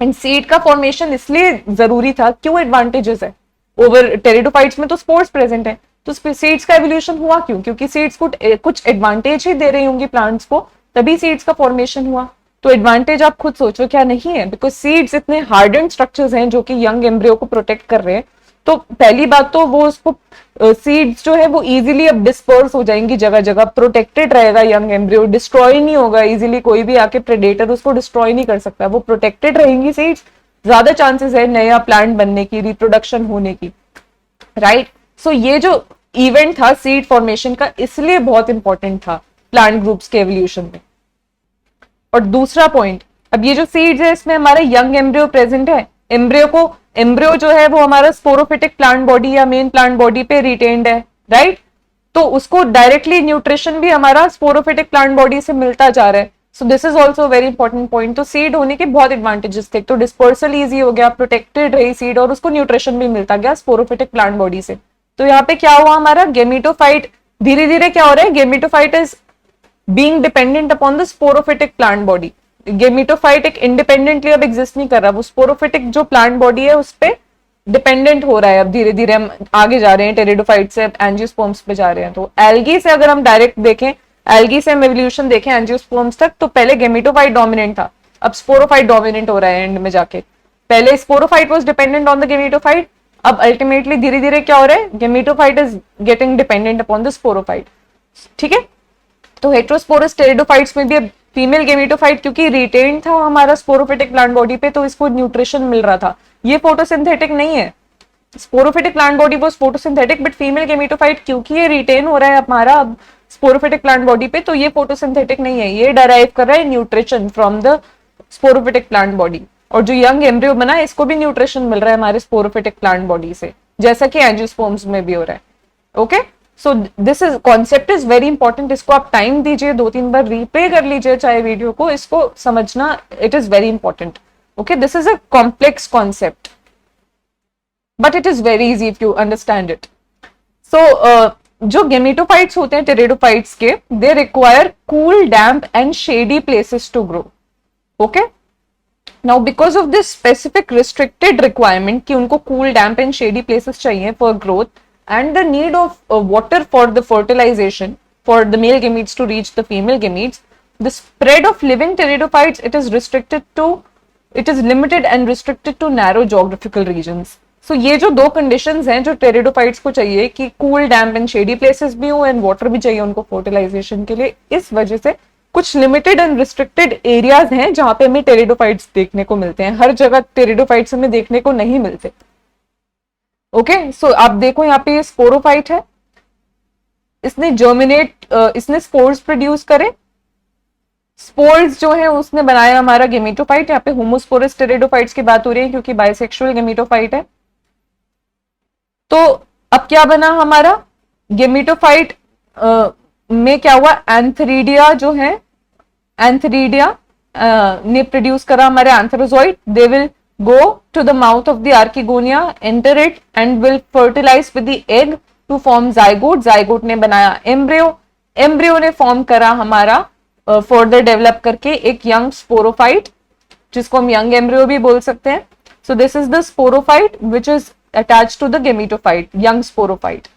एंड सीड का फॉर्मेशन इसलिए जरूरी था, क्यों एडवांटेजेस है ओवर टेरिडोफाइट्स में तो स्पोर्स प्रेजेंट है, तो सीड्स का एवोल्यूशन हुआ क्यों? क्योंकि सीड्स को कुछ एडवांटेज ही दे रही होंगी प्लांट्स को, तभी सीड्स का फॉर्मेशन हुआ। तो एडवांटेज आप खुद सोचो क्या नहीं है, बिकॉज सीड्स इतने हार्डन स्ट्रक्चर्स हैं जो कि यंग एम्ब्रियो को प्रोटेक्ट कर रहे हैं। तो पहली बात तो वो उसको सीड्स जो है वो इजीली अब डिस्पर्स हो जाएंगी जगह जगह, प्रोटेक्टेड रहेगा यंग एम्ब्रियो, डिस्ट्रॉय नहीं होगा इजीली, कोई भी आके प्रेडेटर उसको डिस्ट्रॉय नहीं कर सकता, वो प्रोटेक्टेड रहेंगी सीड्स, ज्यादा चांसेस है नया प्लांट बनने की, रिप्रोडक्शन होने की, राइट। सो ये जो इवेंट था सीड फॉर्मेशन का, इसलिए बहुत इंपॉर्टेंट था प्लांट ग्रुप्स के एवोल्यूशन में। और दूसरा पॉइंट, अब ये जो सीड्स है इसमें हमारा यंग एम्ब्रियो प्रेजेंट है, एम्ब्रियो जो है वो हमारा स्पोरोफिटिक प्लांट बॉडी या मेन प्लांट बॉडी पे रिटेन्ड है, राइट। तो उसको डायरेक्टली न्यूट्रिशन भी हमारा स्पोरोफिटिक प्लांट बॉडी से मिलता जा रहा है। सो this is also very important point. तो सीड होने के बहुत एडवांटेजेस थे, तो डिस्पर्सल इजी हो गया, प्रोटेक्टेड रही सीड, और उसको न्यूट्रिशन भी मिलता गया स्पोरोफिटिक प्लांट बॉडी से। तो यहाँ पे क्या हुआ हमारा गेमेटोफाइट, धीरे धीरे क्या हो रहा है, gametophyte is being dependent upon the sporophytic plant body. Gametophyte एक इंडिपेंडेंटली अब एग्जिस्ट नहीं कर रहा, वो स्पोरोफिटिक जो प्लांट बॉडी है उस पर डिपेंडेंट हो रहा है। अब धीरे धीरे हम आगे जा रहे हैं, टेरिडोफाइट से एंजियोस्पर्म्स पे जा रहे हैं। तो एल्गी से अगर हम डायरेक्ट देखें, एल्गी से हम एवोल्यूशन देखें एंजियोस्पर्म्स तक, तो पहले गेमेटोफाइट डोमिनेंट था, अब स्पोरोफाइट डोमिनेंट हो रहा है एंड में जाके। पहले sporophyte was dependent on the gametophyte, अब अल्टीमेटली धीरे धीरे क्या हो रहा है, gametophyte is getting dependent upon the sporophyte, ठीक है। तो हेट्रोस्पोरस टेरिडोफाइट्स में भी अब फीमेल गेमेटोफाइट क्योंकि रिटेन था हमारा स्पोरोफिटिक प्लांट बॉडी पे, तो इसको न्यूट्रिशन मिल रहा था। ये फोटोसिंथेटिक नहीं है, स्पोरोफिटिक प्लांट बॉडी वो फोटोसिंथेटिक, बट फीमेल गेमेटोफाइट क्योंकि ये रिटेन हो रहा है हमारा अब स्पोरोफिटिक प्लांट बॉडी पे, तो ये फोटोसिंथेटिक नहीं है, ये डराइव कर रहा है nutrition from the sporophytic plant body. और जो यंग एम्ब्रियो बना है इसको भी न्यूट्रिशन मिल रहा है हमारे स्पोरोफिटिक प्लांट बॉडी से, जैसा कि एंजियोस्पर्म्स में भी हो रहा है। Okay, so this is concept is very important, इसको आप टाइम दीजिए, 2-3 बार रीप्ले कर लीजिए चाहे वीडियो को, इसको समझना it is very important. Okay, this is a complex concept but it is very easy if you understand it. So जो गेमेटोफाइट्स होते हैं टेरिडोफाइट्स के, they require cool, damp and shady places to grow. Okay, now because of this specific restricted requirement कि उनको cool, damp and shady places चाहिए for growth, and the need of water for the fertilization for the male gametes to reach the female gametes, the spread of living pteridophytes it is limited and restricted to narrow geographical regions. So ये जो दो conditions हैं जो pteridophytes को चाहिए कि cool, damp and shady places भी हो and water भी चाहिए उनको fertilization के लिए, इस वजह से कुछ limited and restricted areas हैं जहां पे हमें pteridophytes देखने को मिलते हैं। हर जगह pteridophytes हमें देखने को नहीं मिलते। ओके, सो आप देखो यहाँ पे ये स्पोरोफाइट है, इसने इसने स्पोर्स प्रोड्यूस करे, स्पोर्स जो है उसने बनाया हमारा गेमेटोफाइट। यहाँ पे होमोस्पोरस टेरिडोफाइट्स की बात हो रही है क्योंकि बाइसेक्सुअल गेमेटोफाइट है। तो अब क्या बना हमारा गेमेटोफाइट में क्या हुआ, एंथरीडिया जो है, एंथरीडिया ने प्रोड्यूस करा हमारे antherozoid, they will go to the mouth of the archegonia, enter it and will fertilize with the egg to form zygote. zygote ने बनाया embryo ने फॉर्म करा हमारा further डेवलप करके एक young sporophyte जिसको हम young embryo भी बोल सकते हैं। So this is the sporophyte which is attached to the gametophyte, young sporophyte.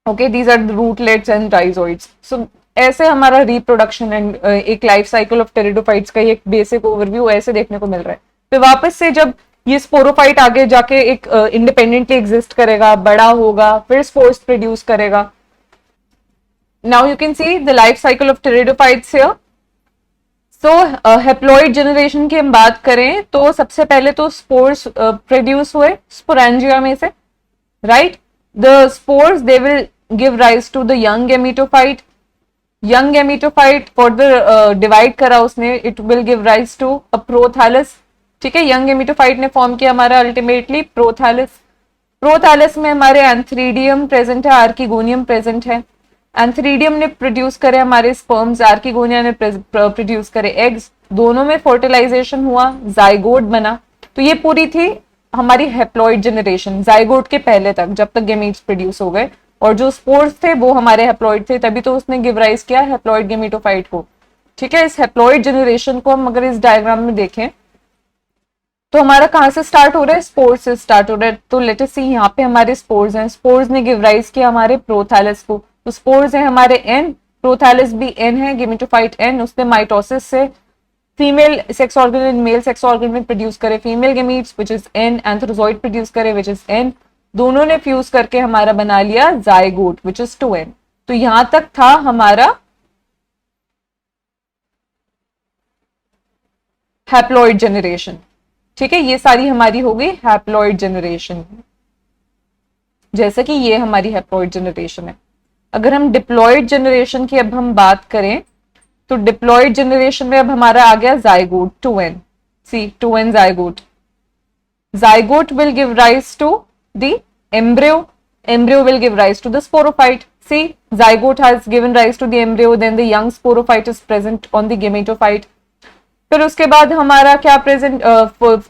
Okay, these are the rootlets and rhizoids. So ऐसे हमारा reproduction and एक life cycle of pteridophytes का एक बेसिक ओवरव्यू ऐसे देखने को मिल रहा है। फिर वापस से जब ये स्पोरोफाइट आगे जाके एक इंडिपेंडेंटली एग्जिस्ट करेगा, बड़ा होगा, फिर स्पोर्स प्रोड्यूस करेगा। Now you can see the life cycle of pteridophytes here. So haploid generation की हम बात करें तो सबसे पहले तो स्पोर्स प्रोड्यूस हुए स्पोरेंजिया में से, right. The spores they will give rise to the young gametophyte, young gametophyte further divide करा उसने, it will give rise to a prothallus, ठीक है। यंग गेमेटोफाइट ने फॉर्म किया हमारा अल्टीमेटली प्रोथैलस। प्रोथैलस में हमारे एंथ्रीडियम प्रेजेंट है, आर्किगोनियम प्रेजेंट है, एंथ्रीडियम ने प्रोड्यूस करे हमारे स्पर्म्स, आर्किगोनिया ने प्रोड्यूस करे एग्स, दोनों में फर्टिलाइजेशन हुआ, जाइगोट बना। तो ये पूरी थी हमारी हेप्लॉइड जनरेशन, जाइगोट के पहले तक, जब तक गेमीट्स प्रोड्यूस हो गए, और जो स्पोर्स थे वो हमारे हेप्लॉइड थे, तभी तो उसने गिव राइज किया हेप्लॉइड गेमेटोफाइट को। ठीक है, इस हेप्लॉइड जनरेशन को हम अगर इस डायग्राम में देखें तो हमारा कहां से स्टार्ट हो रहा है, स्पोर्स से स्टार्ट हो रहा है। तो लेट अस सी, यहाँ पे हमारे स्पोर्स हैं, स्पोर्स ने गिव राइज किया हमारे प्रोथैलस को, तो स्पोर्स है हमारे एन, प्रोथैलस भी एन है, गेमेटोफाइट एन, उसने माइटोसिस से female sex organ male sex organ में प्रोड्यूस करे female gametes which is an, antherozoid produce करे विच इज एन, दोनों ने फ्यूज करके हमारा बना लिया जाइगोट विच इज 2n। तो यहां तक था हमारा हैप्लॉइड जनरेशन। ठीक है, ये सारी हमारी हो गई हैप्लॉइड जनरेशन, जैसे कि ये हमारी हैप्लॉइड जनरेशन है। अगर हम डिप्लॉइड जनरेशन की अब हम बात करें तो डिप्लॉइड जनरेशन में अब हमारा आ गया zygote 2n, see 2n zygote. Zygote will give rise to the embryo, embryo will give rise to the sporophyte. See, zygote has given rise to the embryo, then the young sporophyte is present on the gametophyte. फिर उसके बाद हमारा क्या present,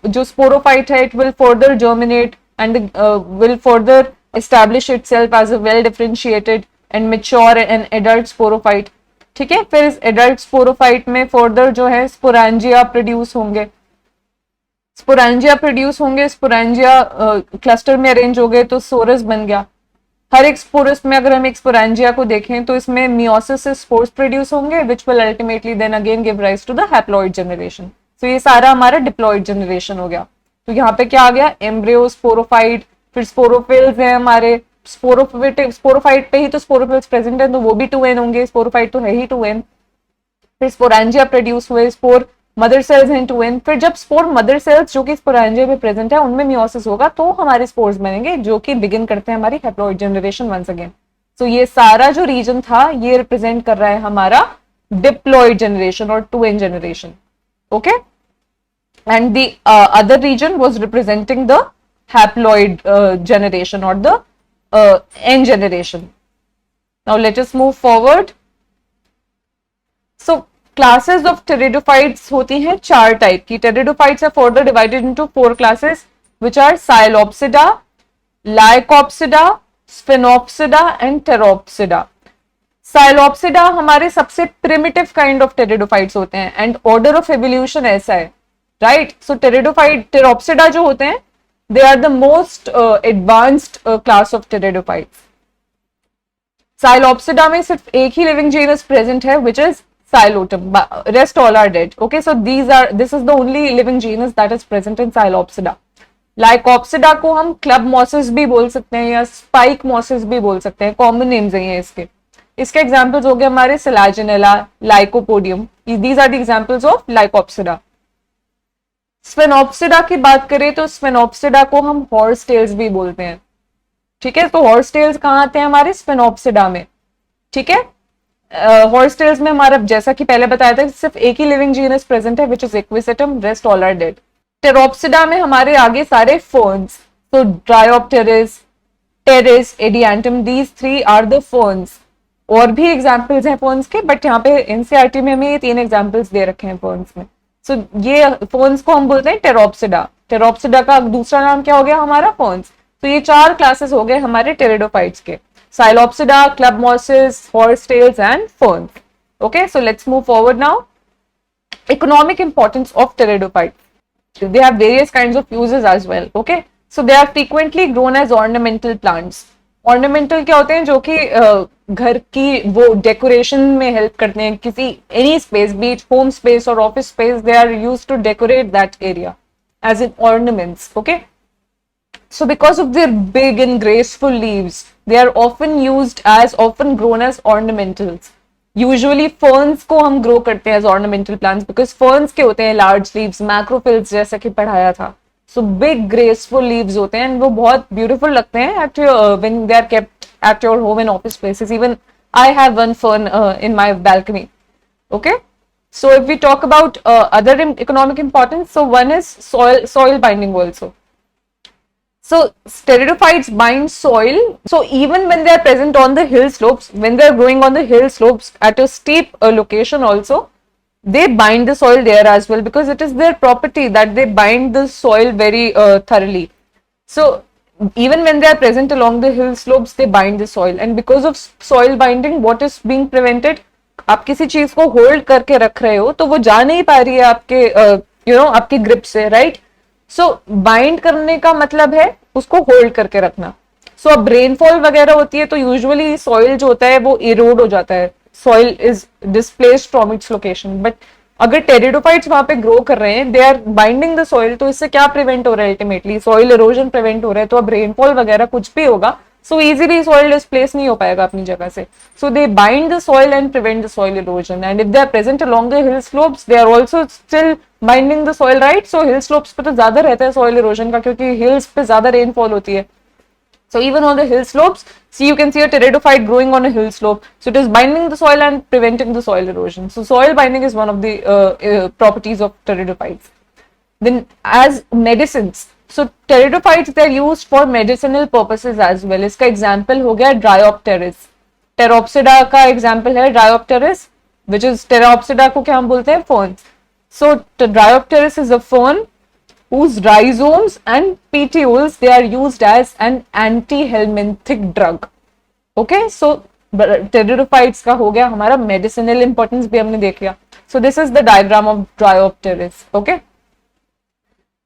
जो sporophyte है, it will further germinate and will further establish itself as a well differentiated and mature and adult sporophyte. ठीक है, फिर इस एडल्ट स्पोरोफाइट में फर्दर जो है स्पोरेंजिया प्रोड्यूस होंगे, स्पोरेंजिया प्रोड्यूस होंगे, स्पोरेंजिया क्लस्टर में अरेंज हो गए तो सोरस बन गया। हर एक स्पोरस में अगर हम एक स्पोरेंजिया को देखें तो इसमें मियोसिस से स्पोर्स प्रोड्यूस होंगे which will ultimately then again give rise to the haploid generation. तो ये सारा हमारा डिप्लॉइड जनरेशन हो गया। तो यहाँ पे क्या आ गया, एम्ब्रियो, स्पोरोफाइट, फिर स्पोरोफिल्स हैं हमारे, स्पोरोफाइट पे ही तो स्पोरोफिल्स प्रेजेंट है तो वो भी 2n होंगे, स्पोरोफाइट तो है ही 2n। फिर स्पोरेंजिया प्रोड्यूस हुए, स्पोर मदर सेल्स हैं 2n। फिर जब स्पोर मदर सेल्स जो कि स्पोरेंजिया में प्रेजेंट है उनमें मियोसिस होगा तो हमारे स्पोर्स बनेंगे जो कि बिगिन करते हैं हमारी हैप्लॉइड जनरेशन वंस अगेन। सो ये सारा जो रीजन था ये रिप्रेजेंट कर रहा है हमारा डिप्लॉइड जनरेशन और 2n generation. Okay, and the other region was representing the haploid generation और the n generation. Now let us move forward. So classes of pteridophytes होती हैं 4 टाइप की। Pteridophytes are further divided into 4 classes which are psilopsida, lycopsida, sphenopsida and pteropsida. Psilopsida हमारे सबसे primitive kind of pteridophytes होते हैं and order of evolution ऐसा है, right. सो pteridophyte, Pteropsida जो होते हैं they are the most advanced class of pteridophytes. Psilopsida में सिर्फ एक ही लिविंग जीनस प्रेजेंट है which is Psilotum, rest all are dead. Okay, so this is the only living genus that is present in Psilopsida. Lycopsida को हम club mosses भी बोल सकते हैं या spike mosses भी बोल सकते हैं, कॉमन नेम्स हैं इसके। इसके एग्जांपल्स हो गए हमारे Selaginella, Lycopodium, these are the examples of Lycopsida. Sphenopsida की बात करें तो Sphenopsida को हम horse tails भी बोलते हैं। ठीक है, तो horse tails कहाँ आते हैं हमारे Sphenopsida में। ठीक है, हॉर्स टेल्स में हमारा जैसा कि पहले बताया था सिर्फ एक ही लिविंग जीनस प्रेजेंट है which is Equisetum, rest all are dead. Pteropsida में हमारे आगे सारे फर्न्स, तो Dryopteris, Pteris, Adiantum, these 3 are the ferns. और भी एग्जांपल्स हैं फर्न्स के, बट यहाँ पे एनसीईआरटी में हमें ये 3 एग्जांपल्स दे रखे हैं फर्न्स में। सो ये फर्न्स को हम बोलते हैं टेरोप्सिडा। टेरोप्सिडा का दूसरा नाम क्या हो गया हमारा, फर्न्स। तो ये 4 क्लासेस हो गए हमारे टेरिडोफाइट्स के, Psilopsida, club mosses, horsetails and ferns. Okay, so let's move forward now. Economic importance of pteridophytes. They have various kinds of uses as well. Okay, so they are frequently grown as ornamental plants. Ornamental क्या होते हैं, जो कि घर की वो decoration में help करते हैं, किसी एनी स्पेस, बीच होम स्पेस और office space, they are used to decorate that area as in ornaments. Okay. So because of their big and graceful leaves, they are often grown as ornamentals. Usually ferns को हम grow करते हैं as ornamental plants because ferns के होते हैं large leaves, macrophylla जैसा कि पढ़ाया था. So big graceful leaves होते हैं and वो बहुत beautiful लगते हैं at your, when they are kept at your home and office places. Even I have one fern in my balcony. Okay. So if we talk about other economic importance, so one is soil binding also. So pteridophytes bind soil. So even when they are present on the hill slopes, when they are growing on the hill slopes at a steep location also, they bind the soil there as well, because it is their property that they bind the soil very thoroughly. So even when they are present along the hill slopes, they bind the soil, and because of soil binding, what is being prevented? आप किसी चीज को hold करके रख रहे हो तो वो जा नहीं पा रही है आपके आपकी ग्रिप से, राइट? सो बाइंड करने का मतलब है उसको होल्ड करके रखना. सो अब रेनफॉल वगैरह होती है तो यूजुअली सॉइल जो होता है वो इरोड हो जाता है, soil is displaced from its location. But अगर टेरिडोफाइट्स वहां पे ग्रो कर रहे हैं, they are binding the soil, तो इससे क्या प्रिवेंट हो रहा है? अल्टीमेटली सॉइल इरोजन प्रिवेंट हो रहा है. तो अब रेनफॉल वगैरह कुछ भी होगा, सो इजीली सॉइल डिस्प्लेस नहीं हो पाएगा अपनी जगह से. So they bind the soil and prevent the soil erosion. And if they are present along the hill slopes, they are also still binding the soil, right? So hill slopes पे तो ज्यादा रहता है सॉइल इरोजन का, क्योंकि hills पे ज्यादा rainfall होती है. So even on the hill slopes, see, you can see a pteridophyte growing on a hill slope. So it is binding the soil and preventing the soil erosion. So soil binding is one of the properties of pteridophytes. Then as medicines, so pteridophytes, they are used for medicinal purposes as well. इसका example हो गया Dryopteris. Pteropsida का example है Dryopteris, which is Pteropsida को क्या हम बोलते हैं? Ferns. So Dryopteris is a fern whose rhizomes and petioles, they are used as an anti-helminthic drug. Okay, so pteridophytes का हो गया हमारा medicinal importance भी हमने देख लिया. So this is the diagram of Dryopteris. Okay,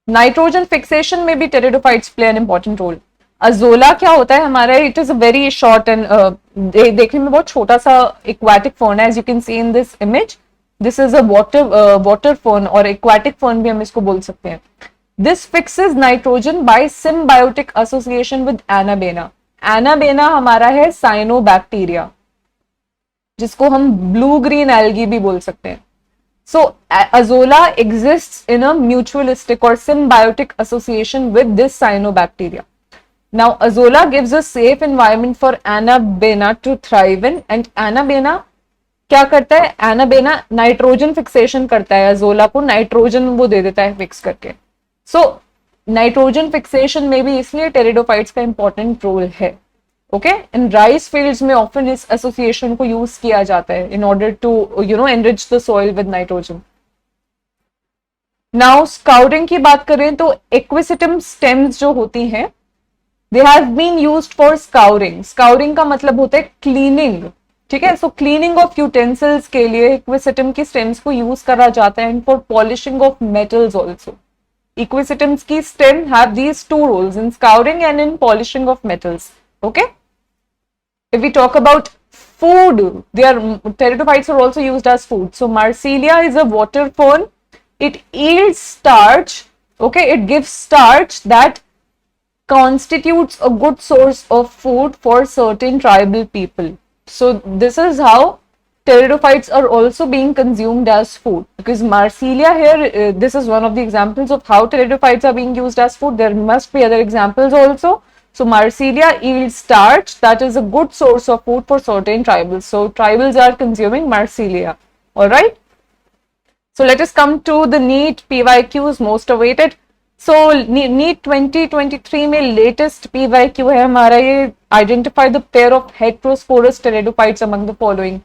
nitrogen fixation में भी pteridophytes play an important role. Azolla क्या होता है हमारा? It is a very short and देखने में बहुत छोटा सा एक्वाटिक फर्न है, as you can see in this image. This is a water fern, और एक्वाटिक फर्न भी हम इसको बोल सकते हैं. This fixes nitrogen by symbiotic association with Anabaena. Anabaena हमारा है साइनोबैक्टीरिया, जिसको हम ब्लू ग्रीन एल्गी भी बोल सकते हैं. So azolla exists in a mutualistic or symbiotic association with this cyanobacteria. Now azolla gives a safe environment for Anabaena to thrive in, and Anabaena क्या करता है? Anabaena नाइट्रोजन फिक्सेशन करता है, azolla को नाइट्रोजन वो दे देता है फिक्स करके. सो नाइट्रोजन फिक्सेशन में भी इसलिए टेरिडोफाइट्स का इंपॉर्टेंट रोल है. ओके, इन राइस फील्ड्स में ऑफन इस एसोसिएशन को यूज किया जाता है in order to enrich the soil with nitrogen. Now scouting की बात करें तो एक्विसिटम स्टेम्स जो होती हैं, they have been used for scouring. Scouring का मतलब होता है क्लीनिंग, ठीक है? सो क्लीनिंग ऑफ यूटेंसिल्स के लिए एक्विसिटम की स्टेम्स को यूज करा जाता है, and for polishing of metals also. Equisitums की stem have these two roles, in scouring and in polishing of metals. Okay. If we talk about food, pteridophytes are also used as food. So Marsilia is a water fern. It yields starch. Okay, it gives starch that constitutes a good source of food for certain tribal people. So this is how pteridophytes are also being consumed as food, because Marsilia here, this is one of the examples of how pteridophytes are being used as food. There must be other examples also. So Marsilia yields starch that is a good source of food for certain tribals. So tribals are consuming Marsilia. All right. So let us come to the NEET PYQs most awaited. So NEET 2023 में latest PYQ है हमारा ये, identify the pair of heterosporous pteridophytes among the following: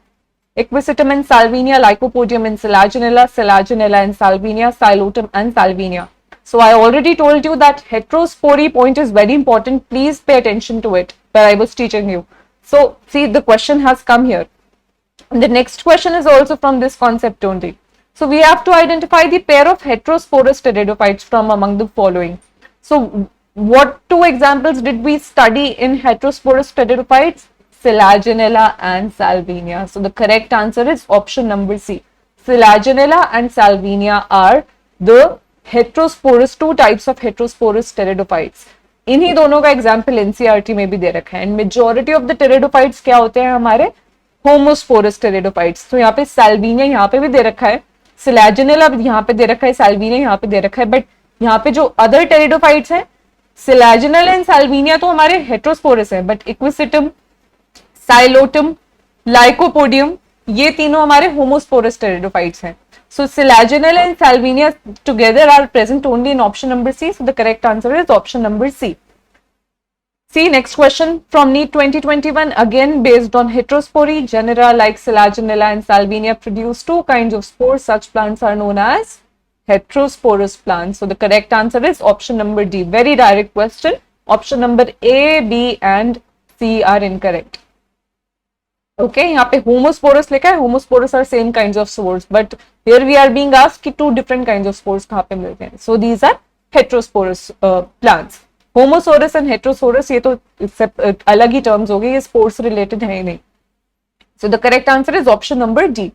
Equisetum and Salvinia, Lycopodium and Selaginella, Selaginella and Salvinia, Xylotum and Salvinia. So I already told you that heterospory point is very important. Please pay attention to it where I was teaching you. So see, the question has come here. And the next question is also from this concept only. So we have to identify the pair of heterosporous pteridophytes from among the following. So what two examples did we study in heterosporous pteridophytes? Selaginella and Salvinia. So the correct answer is option number C. Selaginella and Salvinia are the heterosporous, two types of heterosporous pteridophytes. इन्हीं दोनों का example NCERT में भी दे रखा है. And majority of the pteridophytes क्या होते हैं हमारे? Homosporous pteridophytes. तो यहाँ पे साल्विनिया यहाँ पे भी दे रखा है, सिलाजिनेला यहाँ पे दे रखा है, साल्विनिया यहाँ पे दे रखा है. बट यहाँ पे जो अदर टेरिडोफाइट्स हैं, सिलाजिनल एंड साल्विनिया तो हमारे हेट्रोस्पोरस है, बट इक्विसिटम, साइलोटम, लाइकोपोडियम, ये तीनों हमारे होमोस्पोरस टेरिडोफाइट्स हैं. So Selaginella and Salvinia together are present only in option number C. So the correct answer is option number C. See, next question from NEET 2021, again based on heterospory. Genera like Selaginella and Salvinia produce two kinds of spores. Such plants are known as heterosporous plants. So the correct answer is option number D. Very direct question. Option number A, B and C are incorrect. Okay, यहाँ पे homosporous लिखा है. Homosporous are same kinds of spores, but here we are being asked कि two different kinds of spores कहाँ पे मिलते हैं. So these are heterosporous plants. Homosporous and heterosporous ये तो अलग ही टर्म्स हो गए, ये स्पोर्ट्स रिलेटेड है ही नहीं. So the correct answer is option number D.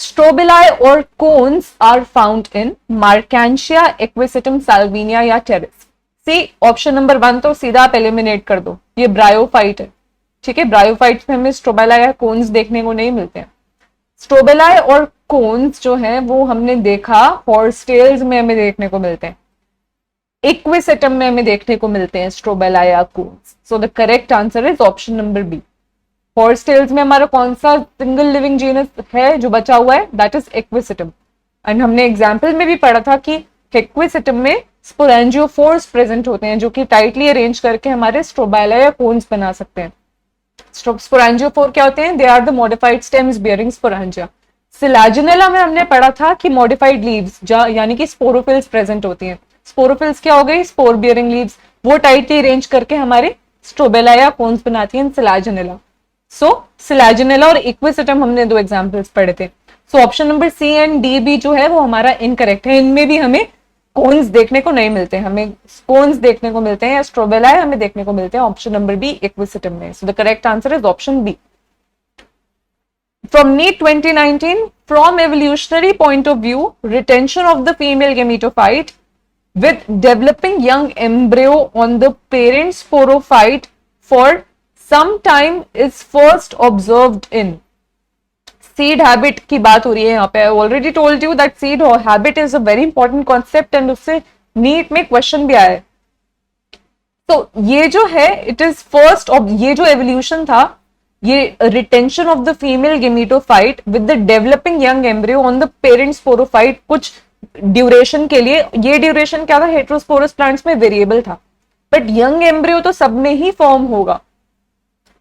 Strobili और cones are found in marchantia, equisetum, salvinia या टेरेस. सी, ऑप्शन नंबर 1 तो सीधा आप एलिमिनेट कर दो, ये ब्रायोफाइट है. ठीक है, ब्रायोफाइट में हमें स्ट्रोबिलाई या कोन्स देखने को नहीं मिलते हैं. स्ट्रोबिलाई और कोन्स जो है वो हमने देखा हॉर्सटेल्स में हमें देखने को मिलते हैं, इक्विसेटम में हमें देखने को मिलते हैं स्ट्रोबेला या cones. So the correct answer is option number B. Horsetails में हमारा कौन सा सिंगल लिविंग जीनस है जो बचा हुआ है, दैट इज इक्विसेटम. एंड हमने एग्जाम्पल में भी पढ़ा था कि इक्विसेटम में स्पोरेंजियोफोर्स प्रेजेंट होते हैं जो कि टाइटली अरेंज करके हमारे स्ट्रोबेला या कोन्स बना सकते हैं. स्पोरेंजियोफोर क्या होते हैं? They are the modified stems bearing sporangia. Selaginella में हमने पढ़ा था कि मॉडिफाइड लीव्स यानी कि स्पोरोफिल्स प्रेजेंट होती हैं. स्पोरोफिल्स क्या हो गई? स्पोर बियरिंग लीव्स, वो टाइटली अरेंज करके हमारे स्ट्रोबेला या कोन्स बनाती हैं सिलाजिनेला. सो सिलाजिनेला और इक्विसेटम हमने दो एग्जांपल्स पढ़े थे. So option number C and D भी जो है वो हमारा इनकरेक्ट है. इनमें भी हमें कोन्स देखने को नहीं मिलते, हमें कोन्स देखने को मिलते हैं या स्ट्रोबेला हमें देखने को मिलते हैं ऑप्शन नंबर बी, इक्विसेटम में. So the correct answer is option B. From NEET 2019, from evolutionary point of view, retention of the female gametophyte with developing young embryo on the parent sporophyte for some time is first observed in. Seed habit की बात हो रही है यहाँ पे. I already told you that seed habit is a very important concept and उससे NEET में question भी आया है. तो ये जो है इट इज फर्स्ट, ये जो एवोल्यूशन था ये retention of the female gametophyte with the developing young embryo on the parent sporophyte कुछ ड्यूरेशन के लिए. ये ड्यूरेशन क्या था? हेट्रोस्पोरस प्लांट्स में वेरिएबल था, बट यंग एम्ब्रियो तो सब में ही फॉर्म होगा.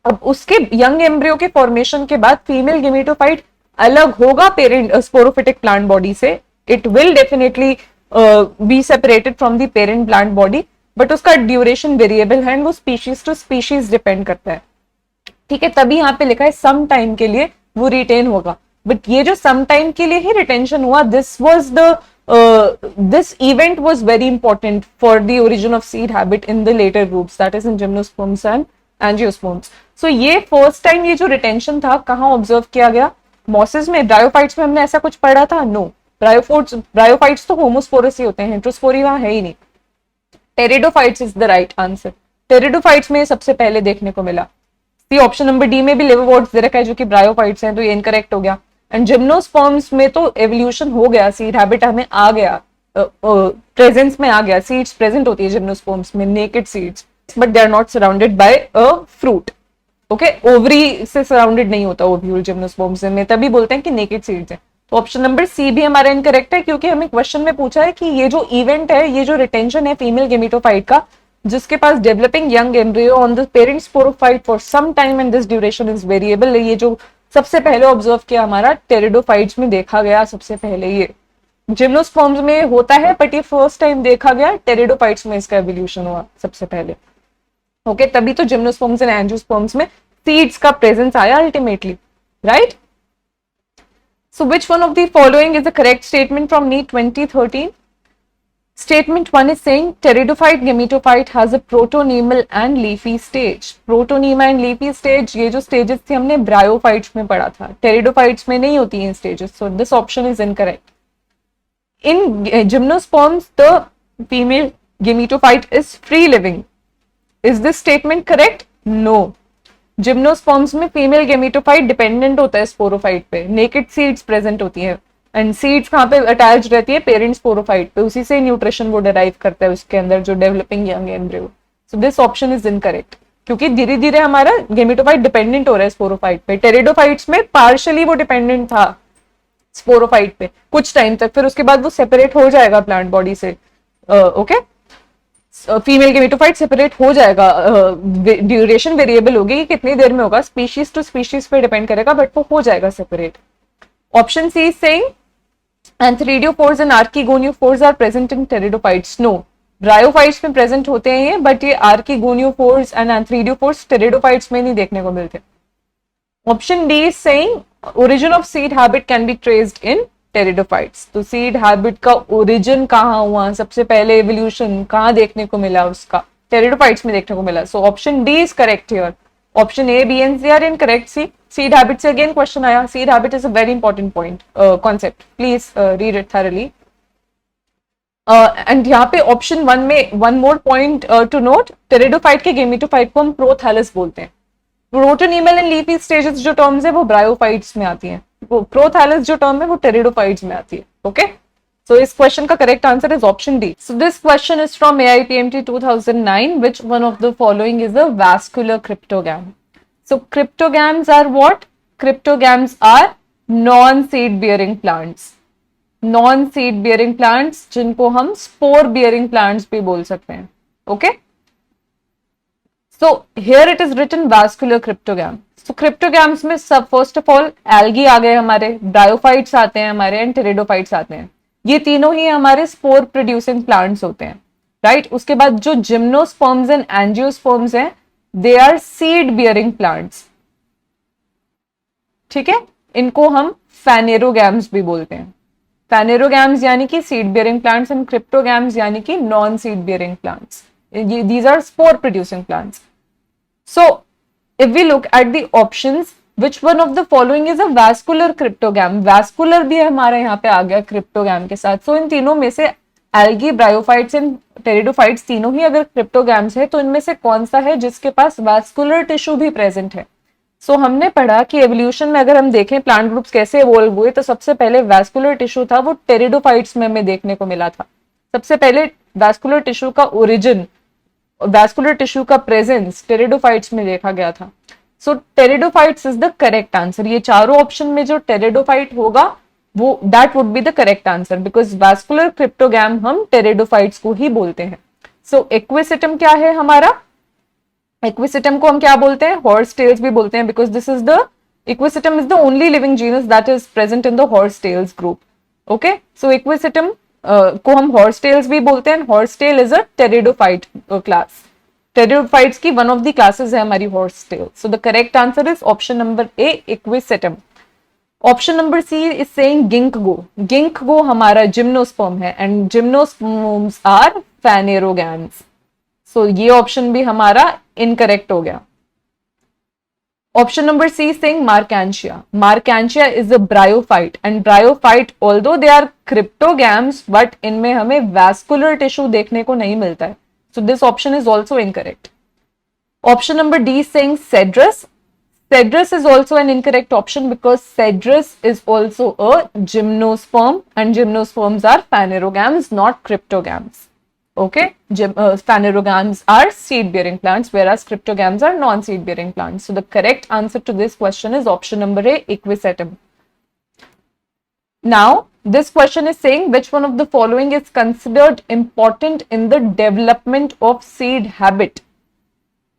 अब उसके यंग एम्ब्रियो के फॉर्मेशन के बाद फीमेल गेमेटोफाइट अलग होगा पेरेंट स्पोरोफिटिक प्लांट बॉडी से. It will definitely be separated from the parent plant body, but उसका ड्यूरेशन वेरिएबल है एंड वो स्पीशीज टू स्पीशीज डिपेंड करता है. ठीक है, तभी यहाँ पे लिखा है सम टाइम के लिए वो रिटेन होगा. बट ये जो सम टाइम के लिए ही रिटेंशन हुआ, this event was very important for the origin of seed habit in the later groups, that is in gymnosperms and angiosperms. So ये first time ये जो retention था कहाँ ऑब्जर्व किया गया? मॉसेस में. ब्रायोफाइट्स में हमने ऐसा कुछ पढ़ा था? नो. ब्रायोफाइट्स तो होमोस्पोरस ही होते हैं, हेट्रोस्पोरी वहां है ही नहीं. Pteridophytes is the right answer. Pteridophytes में सबसे पहले देखने को मिला. ऑप्शन नंबर डी में भी लिवरवॉर्ट्स दे रखा है जो कि ब्रायोफाइट्स हैं, तो ये इनकरेक्ट हो गया. एंड जिम्नोस्पर्म्स में तो एवोल्यूशन हो गया, सीड हैबिट हमें आ गया, प्रेजेंस में आ गया. सीड्स प्रेजेंट होती है जिम्नोस्पर्म्स में, naked seeds, but they are not surrounded by a fruit. Okay, ovary से सराउंडेड नहीं होता ओव्यूल जिम्नोस्पर्म्स में, तभी बोलते हैं कि नेकेड सीड्स है. तो ऑप्शन नंबर सी भी हमारा इनकरेक्ट है, क्योंकि हमें क्वेश्चन में पूछा है कि ये जो इवेंट है, ये जो रिटेंशन है फीमेल गेमेटोफाइट का, जिसके पास developing young embryo on the parent sporophyte for some time and this duration is variable, ये जो सबसे पहले ऑब्जर्व किया हमारा टेरिडोफाइट्स में देखा गया सबसे पहले. ये जिम्नोस्पर्म्स में होता है बट ये फर्स्ट टाइम देखा गया टेरिडोफाइट्स में, इसका एवोल्यूशन हुआ सबसे पहले. ओके, तभी तो जिम्नोस्पर्म्स एंड एंजियोस्पर्म्स में सीड्स का प्रेजेंस आया ultimately, right? So which one of the following is the correct statement from NEET 2013? Statement 1 is saying pteridophyte gametophyte has a protonemal and leafy stage. Protonema and leafy stage, ये जो stages थी हमने bryophytes में पढ़ा था, pteridophytes में नहीं होती हैं stages. So this option is incorrect. In gymnosperms, the female gametophyte is free living. Is this statement correct? No. Gymnosperms में फीमेल गेमेटोफाइट डिपेंडेंट होता है स्पोरोफाइट पे, नेकेड सीड्स प्रेजेंट होती हैं एंड सीड्स कहाँ पे अटैच रहती है? पेरेंट स्पोरोफाइट पे, उसी से न्यूट्रिशन वो डिराइव करता है उसके अंदर जो developing young embryo. So this option is incorrect, क्योंकि धीरे धीरे हमारा गेमेटोफाइट डिपेंडेंट हो रहा है स्पोरोफाइट पे. टेरिडोफाइट्स में पार्शियली वो डिपेंडेंट था स्पोरोफाइट पे कुछ टाइम तक, फिर उसके बाद वो सेपरेट हो जाएगा प्लांट बॉडी से. ओके, फीमेल गेमेटोफाइट सेपरेट हो जाएगा, ड्यूरेशन वेरिएबल होगी कि कितनी देर में होगा, स्पीशीज टू स्पीशीज पे डिपेंड करेगा, बट वो हो जाएगा separate. Option C is saying antheridiophores and archegoniophores are present in pteridophytes. No, bryophytes में प्रेजेंट होते हैं ये, बट ये आर्किगोनियोफोर्स एंड एंथ्रीडियोफोर्स टेरिडोफाइट्स में नहीं देखने को मिलते. Option D is saying origin of seed habit can be traced in pteridophytes. तो सीड हैबिट का ओरिजिन कहाँ हुआ, सबसे पहले एवोल्यूशन कहाँ देखने को मिला, उसका टेरिडोफाइट्स में देखने को मिला. So option D is correct here. Option A, B and C are incorrect. See seed habit से अगेन क्वेश्चन आया. Seed habit is a very important point, concept. Please read it thoroughly. And यहाँ पे option one में one more point to note, pteridophyte के gametophyte को हम prothallus बोलते हैं. प्रोटोनीमल एंड लीफी स्टेजेस जो टर्म्स है वो ब्रायोफाइट्स में आती हैं. वो प्रोथैलस जो टर्म है वो टेरिडोफाइट्स में आती है. ओके, सो इस क्वेश्चन का correct answer is option D. So this question is from AIPMT 2009. Which one of the following is a vascular cryptogam? So cryptogams are what? Cryptogams are non seed bearing plants. Non seed bearing plants जिनको हम spore bearing plants भी बोल सकते हैं. Okay, so here it is written vascular cryptogam. so cryptogams में सब first of all algae आ गए हमारे, ब्रायोफाइट्स आते हैं हमारे, एंड टेरिडोफाइट्स आते हैं. ये तीनों ही हमारे स्पोर प्रोड्यूसिंग प्लांट्स होते हैं, राइट. उसके बाद जो जिम्नोस्पर्म्स एंड एंजियोस्पर्म्स हैं, they are seed bearing plants. ठीक है, इनको हम फैनेरोगैम्स भी बोलते हैं. फैनेरोगैम्स यानी कि seed bearing plants, and cryptogams यानी कि non seed bearing plants. These are spore producing plants. So if we look at the options, which one of the following is a vascular cryptogam? vascular भी हमारा यहाँ पे आ गया cryptogam के साथ. so इन तीनों में से algae, bryophytes and pteridophytes तीनों ही अगर cryptogams है, तो इनमें से कौन सा है जिसके पास vascular tissue भी present है? so हमने पढ़ा कि एवोल्यूशन में अगर हम देखें प्लांट ग्रुप्स कैसे इवॉल्व हुए, तो सबसे पहले vascular tissue था वो टेरिडोफाइट्स में हमें देखने को मिला था. सबसे पहले vascular tissue का ओरिजिन, वैस्कुलर टिश्यू का प्रेजेंस टेरिडोफाइट्स में देखा गया था. So pteridophytes is the correct answer. ये चारों ऑप्शन में जो टेरिडोफाइट होगा वो that would be the correct answer, because vascular cryptogam हम टेरिडोफाइट्स को ही बोलते हैं. सो एक्विसिटम क्या है हमारा? एक्विसिटम को हम क्या बोलते हैं? हॉर्स टेल्स भी बोलते हैं, because this is the equisetum is the only living genus that is present in the horse tails group. Okay, so equisetum को हम हॉर्स टेल्स भी बोलते हैं. Horse tail is a pteridophyte class. Pteridophytes की one of the classes है हमारी horse tail. So the correct answer is option number A, equisetum. Option number C is saying ginkgo. Ginkgo हमारा gymnosperm है, and gymnosperms are फैनेरोगैम्स. सो ये option भी हमारा incorrect हो गया. Option number C is saying Markantia. Markantia is a bryophyte, and bryophyte although they are cryptogams, but इनमें हमें vascular tissue देखने को नहीं मिलता है. So this option is also incorrect. Option number D is saying Cedrus. Cedrus is also an incorrect option because Cedrus is also a gymnosperm, and gymnosperms are phanerogams, not cryptogams. Okay, phanerogams are seed bearing plants, whereas cryptogams are non seed bearing plants. So the correct answer to this question is option number A, equisetum. Now this question is saying which one of the following is considered important in the development of seed habit?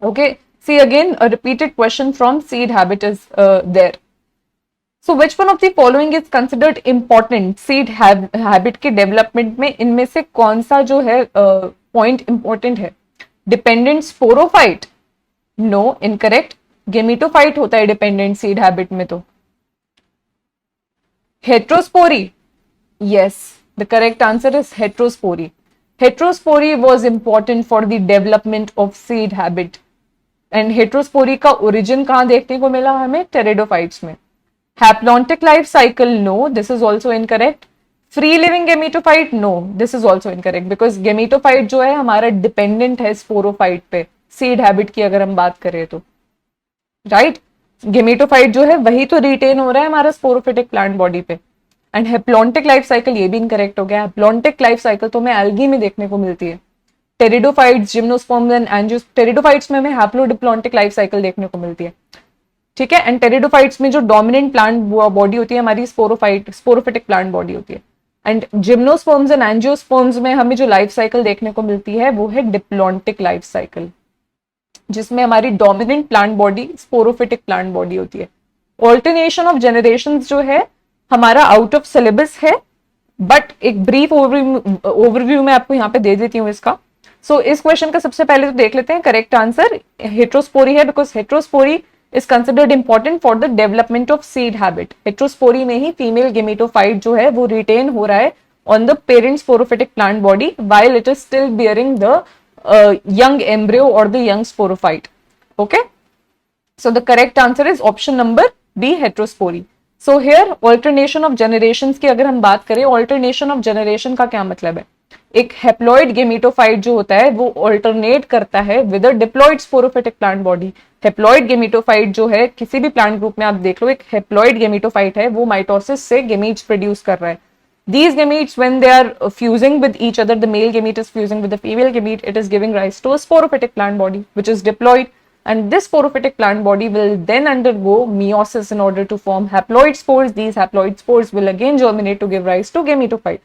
Okay, see again a repeated question from seed habit is there. So which one of the following is considered important seed habit के development में? इनमें से कौन सा जो है point important है? Dependent sporophyte? No, incorrect. Gametophyte होता है dependent seed habit में तो. Heterospory? Yes, the correct answer is heterospory. Heterospory was important for the development of seed habit. And heterospory का origin कहाँ देखने को मिला हमें? Pteridophytes में. Haplontic life cycle? No, this is also incorrect. Free living gametophyte? No, this is also incorrect because gametophyte जो है हमारा dependent है sporophyte पे, seed habit की अगर हम बात करें तो, right? gametophyte जो है वही तो retain हो रहा है हमारा sporophytic plant body पे. And haplontic life cycle ये भी incorrect हो गया. haplontic life cycle तो हमें algae में देखने को मिलती है. Pteridophytes, gymnosperms and angios, pteridophytes में हमें haplodiplontic life cycle देखने को मिलती है. ठीक है, एंड टेरिडोफाइट्स में जो डोमिनेंट प्लांट बॉडी होती है हमारी स्पोरोफिटिक प्लांट बॉडी होती है. एंड जिम्नोस्पर्म्स एंड एंजियोस्पर्म्स में हमें जो लाइफ साइकिल देखने को मिलती है वो है डिप्लॉन्टिक लाइफ साइकिल, जिसमें हमारी dominant plant body sporophytic plant body होती है। ऑल्टरनेशन ऑफ जनरेशंस जो है हमारा आउट ऑफ सिलेबस है, बट एक ब्रीफ ओवरव्यू में आपको यहाँ पे दे देती हूँ इसका। सो इस क्वेश्चन का सबसे पहले तो देख लेते हैं करेक्ट आंसर हेट्रोस्पोरी है, because heterospory is considered important for the development of seed habit. Heterospory में ही फीमेल गेमेटोफाइट जो है वो रिटेन हो रहा है on the parent sporophytic plant body while it is still bearing the young embryo or the young sporophyte. Okay, so the correct answer is option number B, heterospory. So here alternation of generations की अगर हम बात करें, alternation of generation का क्या मतलब है? एक हेप्लॉइड गेमेटोफाइट जो होता है वो ऑल्टरनेट करता है with a diploid sporophytic plant body. Haploid gametophyte जो है किसी भी प्लांट ग्रुप में आप देख लो, एक हेप्लॉइड गेमेटोफाइट है, वो माइटोसिस से गेमीट्स प्रोड्यूस कर रहा है। These gametes, when they are fusing with each other, the male gamete is fusing with the female gamete, it is giving rise to a sporophytic plant body, which is diploid. And this sporophytic plant body will then undergo meiosis in order to form haploid spores. These haploid spores will again germinate to give rise to gametophyte.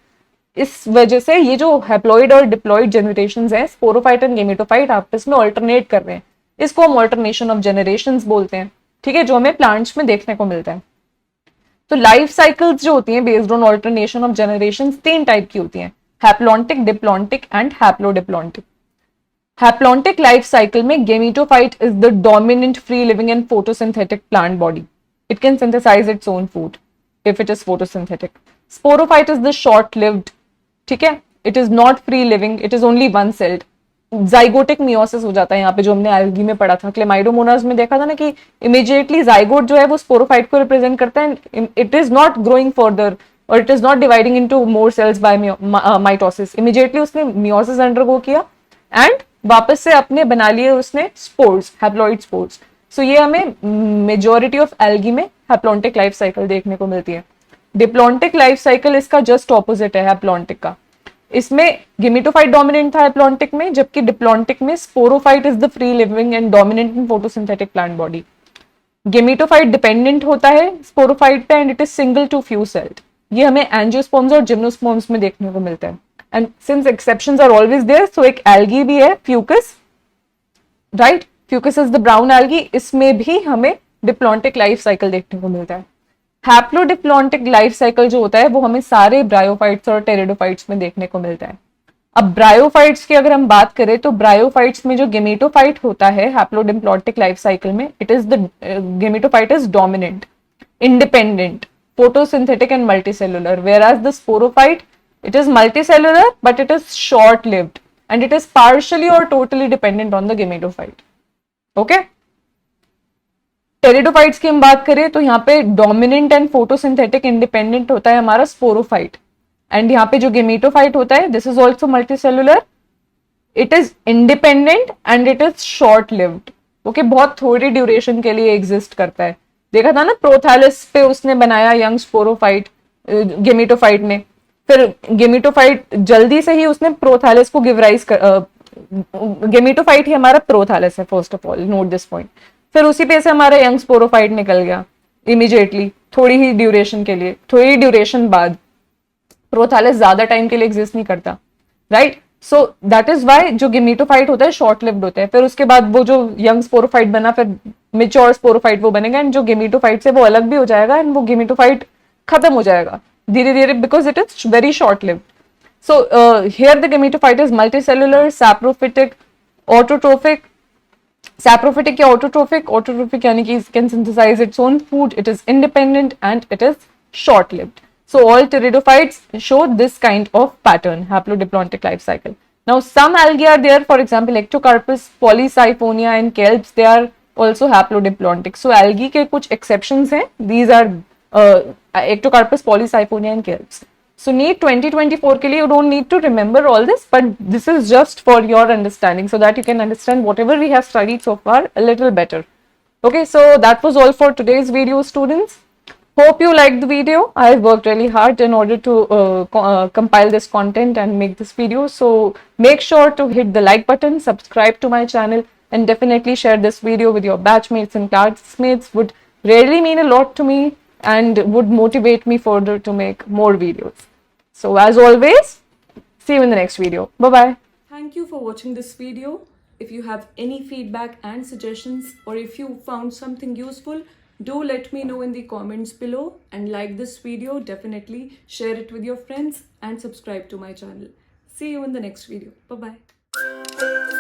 इस वजह से ये जो haploid और diploid generations हैं, sporophyte and gametophyte आपस में alternate कर रहे हैं, इसको हम ऑल्टरनेशन ऑफ जनरेशंस बोलते हैं। ठीक है, जो हमें प्लांट्स में देखने को मिलता है। तो लाइफ साइकिल्स जो होती हैं based on alternation of generations 3 type की होती हैं, haplontic, diplontic and haplodiplontic. Haplontic life cycle में gametophyte is the dominant free living and photosynthetic plant body. It can synthesise its own food if it is photosynthetic. Sporophyte is the short lived, ठीक है, it is not free living, it is only one celled. Zygotic meiosis हो जाता है यहाँ पे, जो हमने algae में पढ़ा था, क्लेमाइडोमोनास में देखा था ना कि इमीडिएटली जाइगोट जो है वो स्पोरोफाइट को रिप्रेजेंट करता है, it is not growing further और it is not dividing into more cells by mitosis. Immediately उसने मियोसिस अंडरगो किया एंड वापस से अपने बना लिए उसने स्पोर्स, हैप्लॉइड स्पोर्स। सो ये हमें मेजॉरिटी ऑफ एल्गी में हैप्लॉन्टिक लाइफ साइकिल देखने को मिलती है। डिप्लॉन्टिक लाइफ साइकिल इसका जस्ट ऑपोजिट है हैप्लॉन्टिक का। इसमें गेमेटोफाइट डोमिनेंट था हैप्लॉन्टिक में, जबकि डिप्लॉन्टिक में sporophyte is the free living and dominant in photosynthetic plant body. Gametophyte dependent होता है स्पोरोफाइट पे and it is single to few celled. ये हमें एंजियोस्पर्म्स और जिम्नोस्पर्म्स में देखने को मिलता है। And since exceptions are always there, so एक एल्गी भी है Fucus, right, Fucus is the brown algae, इसमें भी हमें डिप्लॉन्टिक लाइफ साइकिल देखने को मिलता है। हैप्लोडिप्लॉन्टिक लाइफ साइकिल जो होता है वो हमें सारे ब्रायोफाइट्स और टेरिडोफाइट्स में देखने को मिलता है। अब ब्रायोफाइट्स की अगर हम बात करें तो ब्रायोफाइट्स में जो गेमेटोफाइट होता है हैप्लोडिप्लॉन्टिक लाइफ साइकिल में, it is the gametophyte is dominant, independent, photosynthetic and multicellular, whereas the sporophyte, it is multicellular but it is short lived and it is partially or totally dependent on the gametophyte. Okay, pteridophytes की हम बात करें तो यहाँ पे dominant and photosynthetic independent होता है हमारा स्पोरोफाइट, एंड यहाँ पे जो गेमेटोफाइट होता है this is also multicellular, it is independent and it is short lived. Okay, बहुत थोड़ी ड्यूरेशन के लिए एग्जिस्ट करता है। देखा था ना प्रोथैलस पे उसने बनाया यंग स्पोरोफाइट गेमेटोफाइट ने, फिर गेमेटोफाइट जल्दी से ही उसने प्रोथैलस को गिव राइज कर, गेमेटोफाइट ही हमारा प्रोथैलस है first of all, note this point. फिर उसी पे से हमारा यंग स्पोरोफाइट निकल गया इमीडिएटली, थोड़ी ही ड्यूरेशन के लिए, थोड़ी ड्यूरेशन बाद। प्रोथैलस ज्यादा टाइम के लिए एग्जिस्ट नहीं करता, right. So that is why जो गेमेटोफाइट होता है शॉर्ट लिव्ड होता है। फिर उसके बाद वो जो यंग स्पोरोफाइट बना, फिर मेच्योर स्पोरोफाइट वो बनेगा, एंड जो गेमेटोफाइट से वो अलग भी हो जाएगा एंड वो गेमेटोफाइट खत्म हो जाएगा धीरे धीरे, because it is very short lived. So here the gametophyte is multicellular, saprophytic, autotrophic. Saprophytic या ऑटोट्रोफिक, ऑटोट्रोफिक यानी कि can synthesise its own food, it is independent and it is short lived. So all pteridophytes show this kind of pattern, haplodiplontic life cycle. Now some algae are there, for example Ectocarpus, Polysiphonia and kelps, they are also haplodiplontic. So algae के कुछ exceptions हैं, these are Ectocarpus, Polysiphonia and kelps. So NEET 2024 के लिए you don't need to remember all this, but this is just for your understanding so that you can understand whatever we have studied so far a little better. Okay, so that was all for today's video, students. Hope you liked the video. I worked really hard in order to compile this content and make this video. So make sure to hit the like button, subscribe to my channel, and definitely share this video with your batchmates and classmates. Would really mean a lot to me and would motivate me further to make more videos. So as always, see you in the next video. Bye-bye. Thank you for watching this video. If you have any feedback and suggestions, or if you found something useful, do let me know in the comments below, and like this video, definitely share it with your friends and subscribe to my channel. See you in the next video. Bye bye.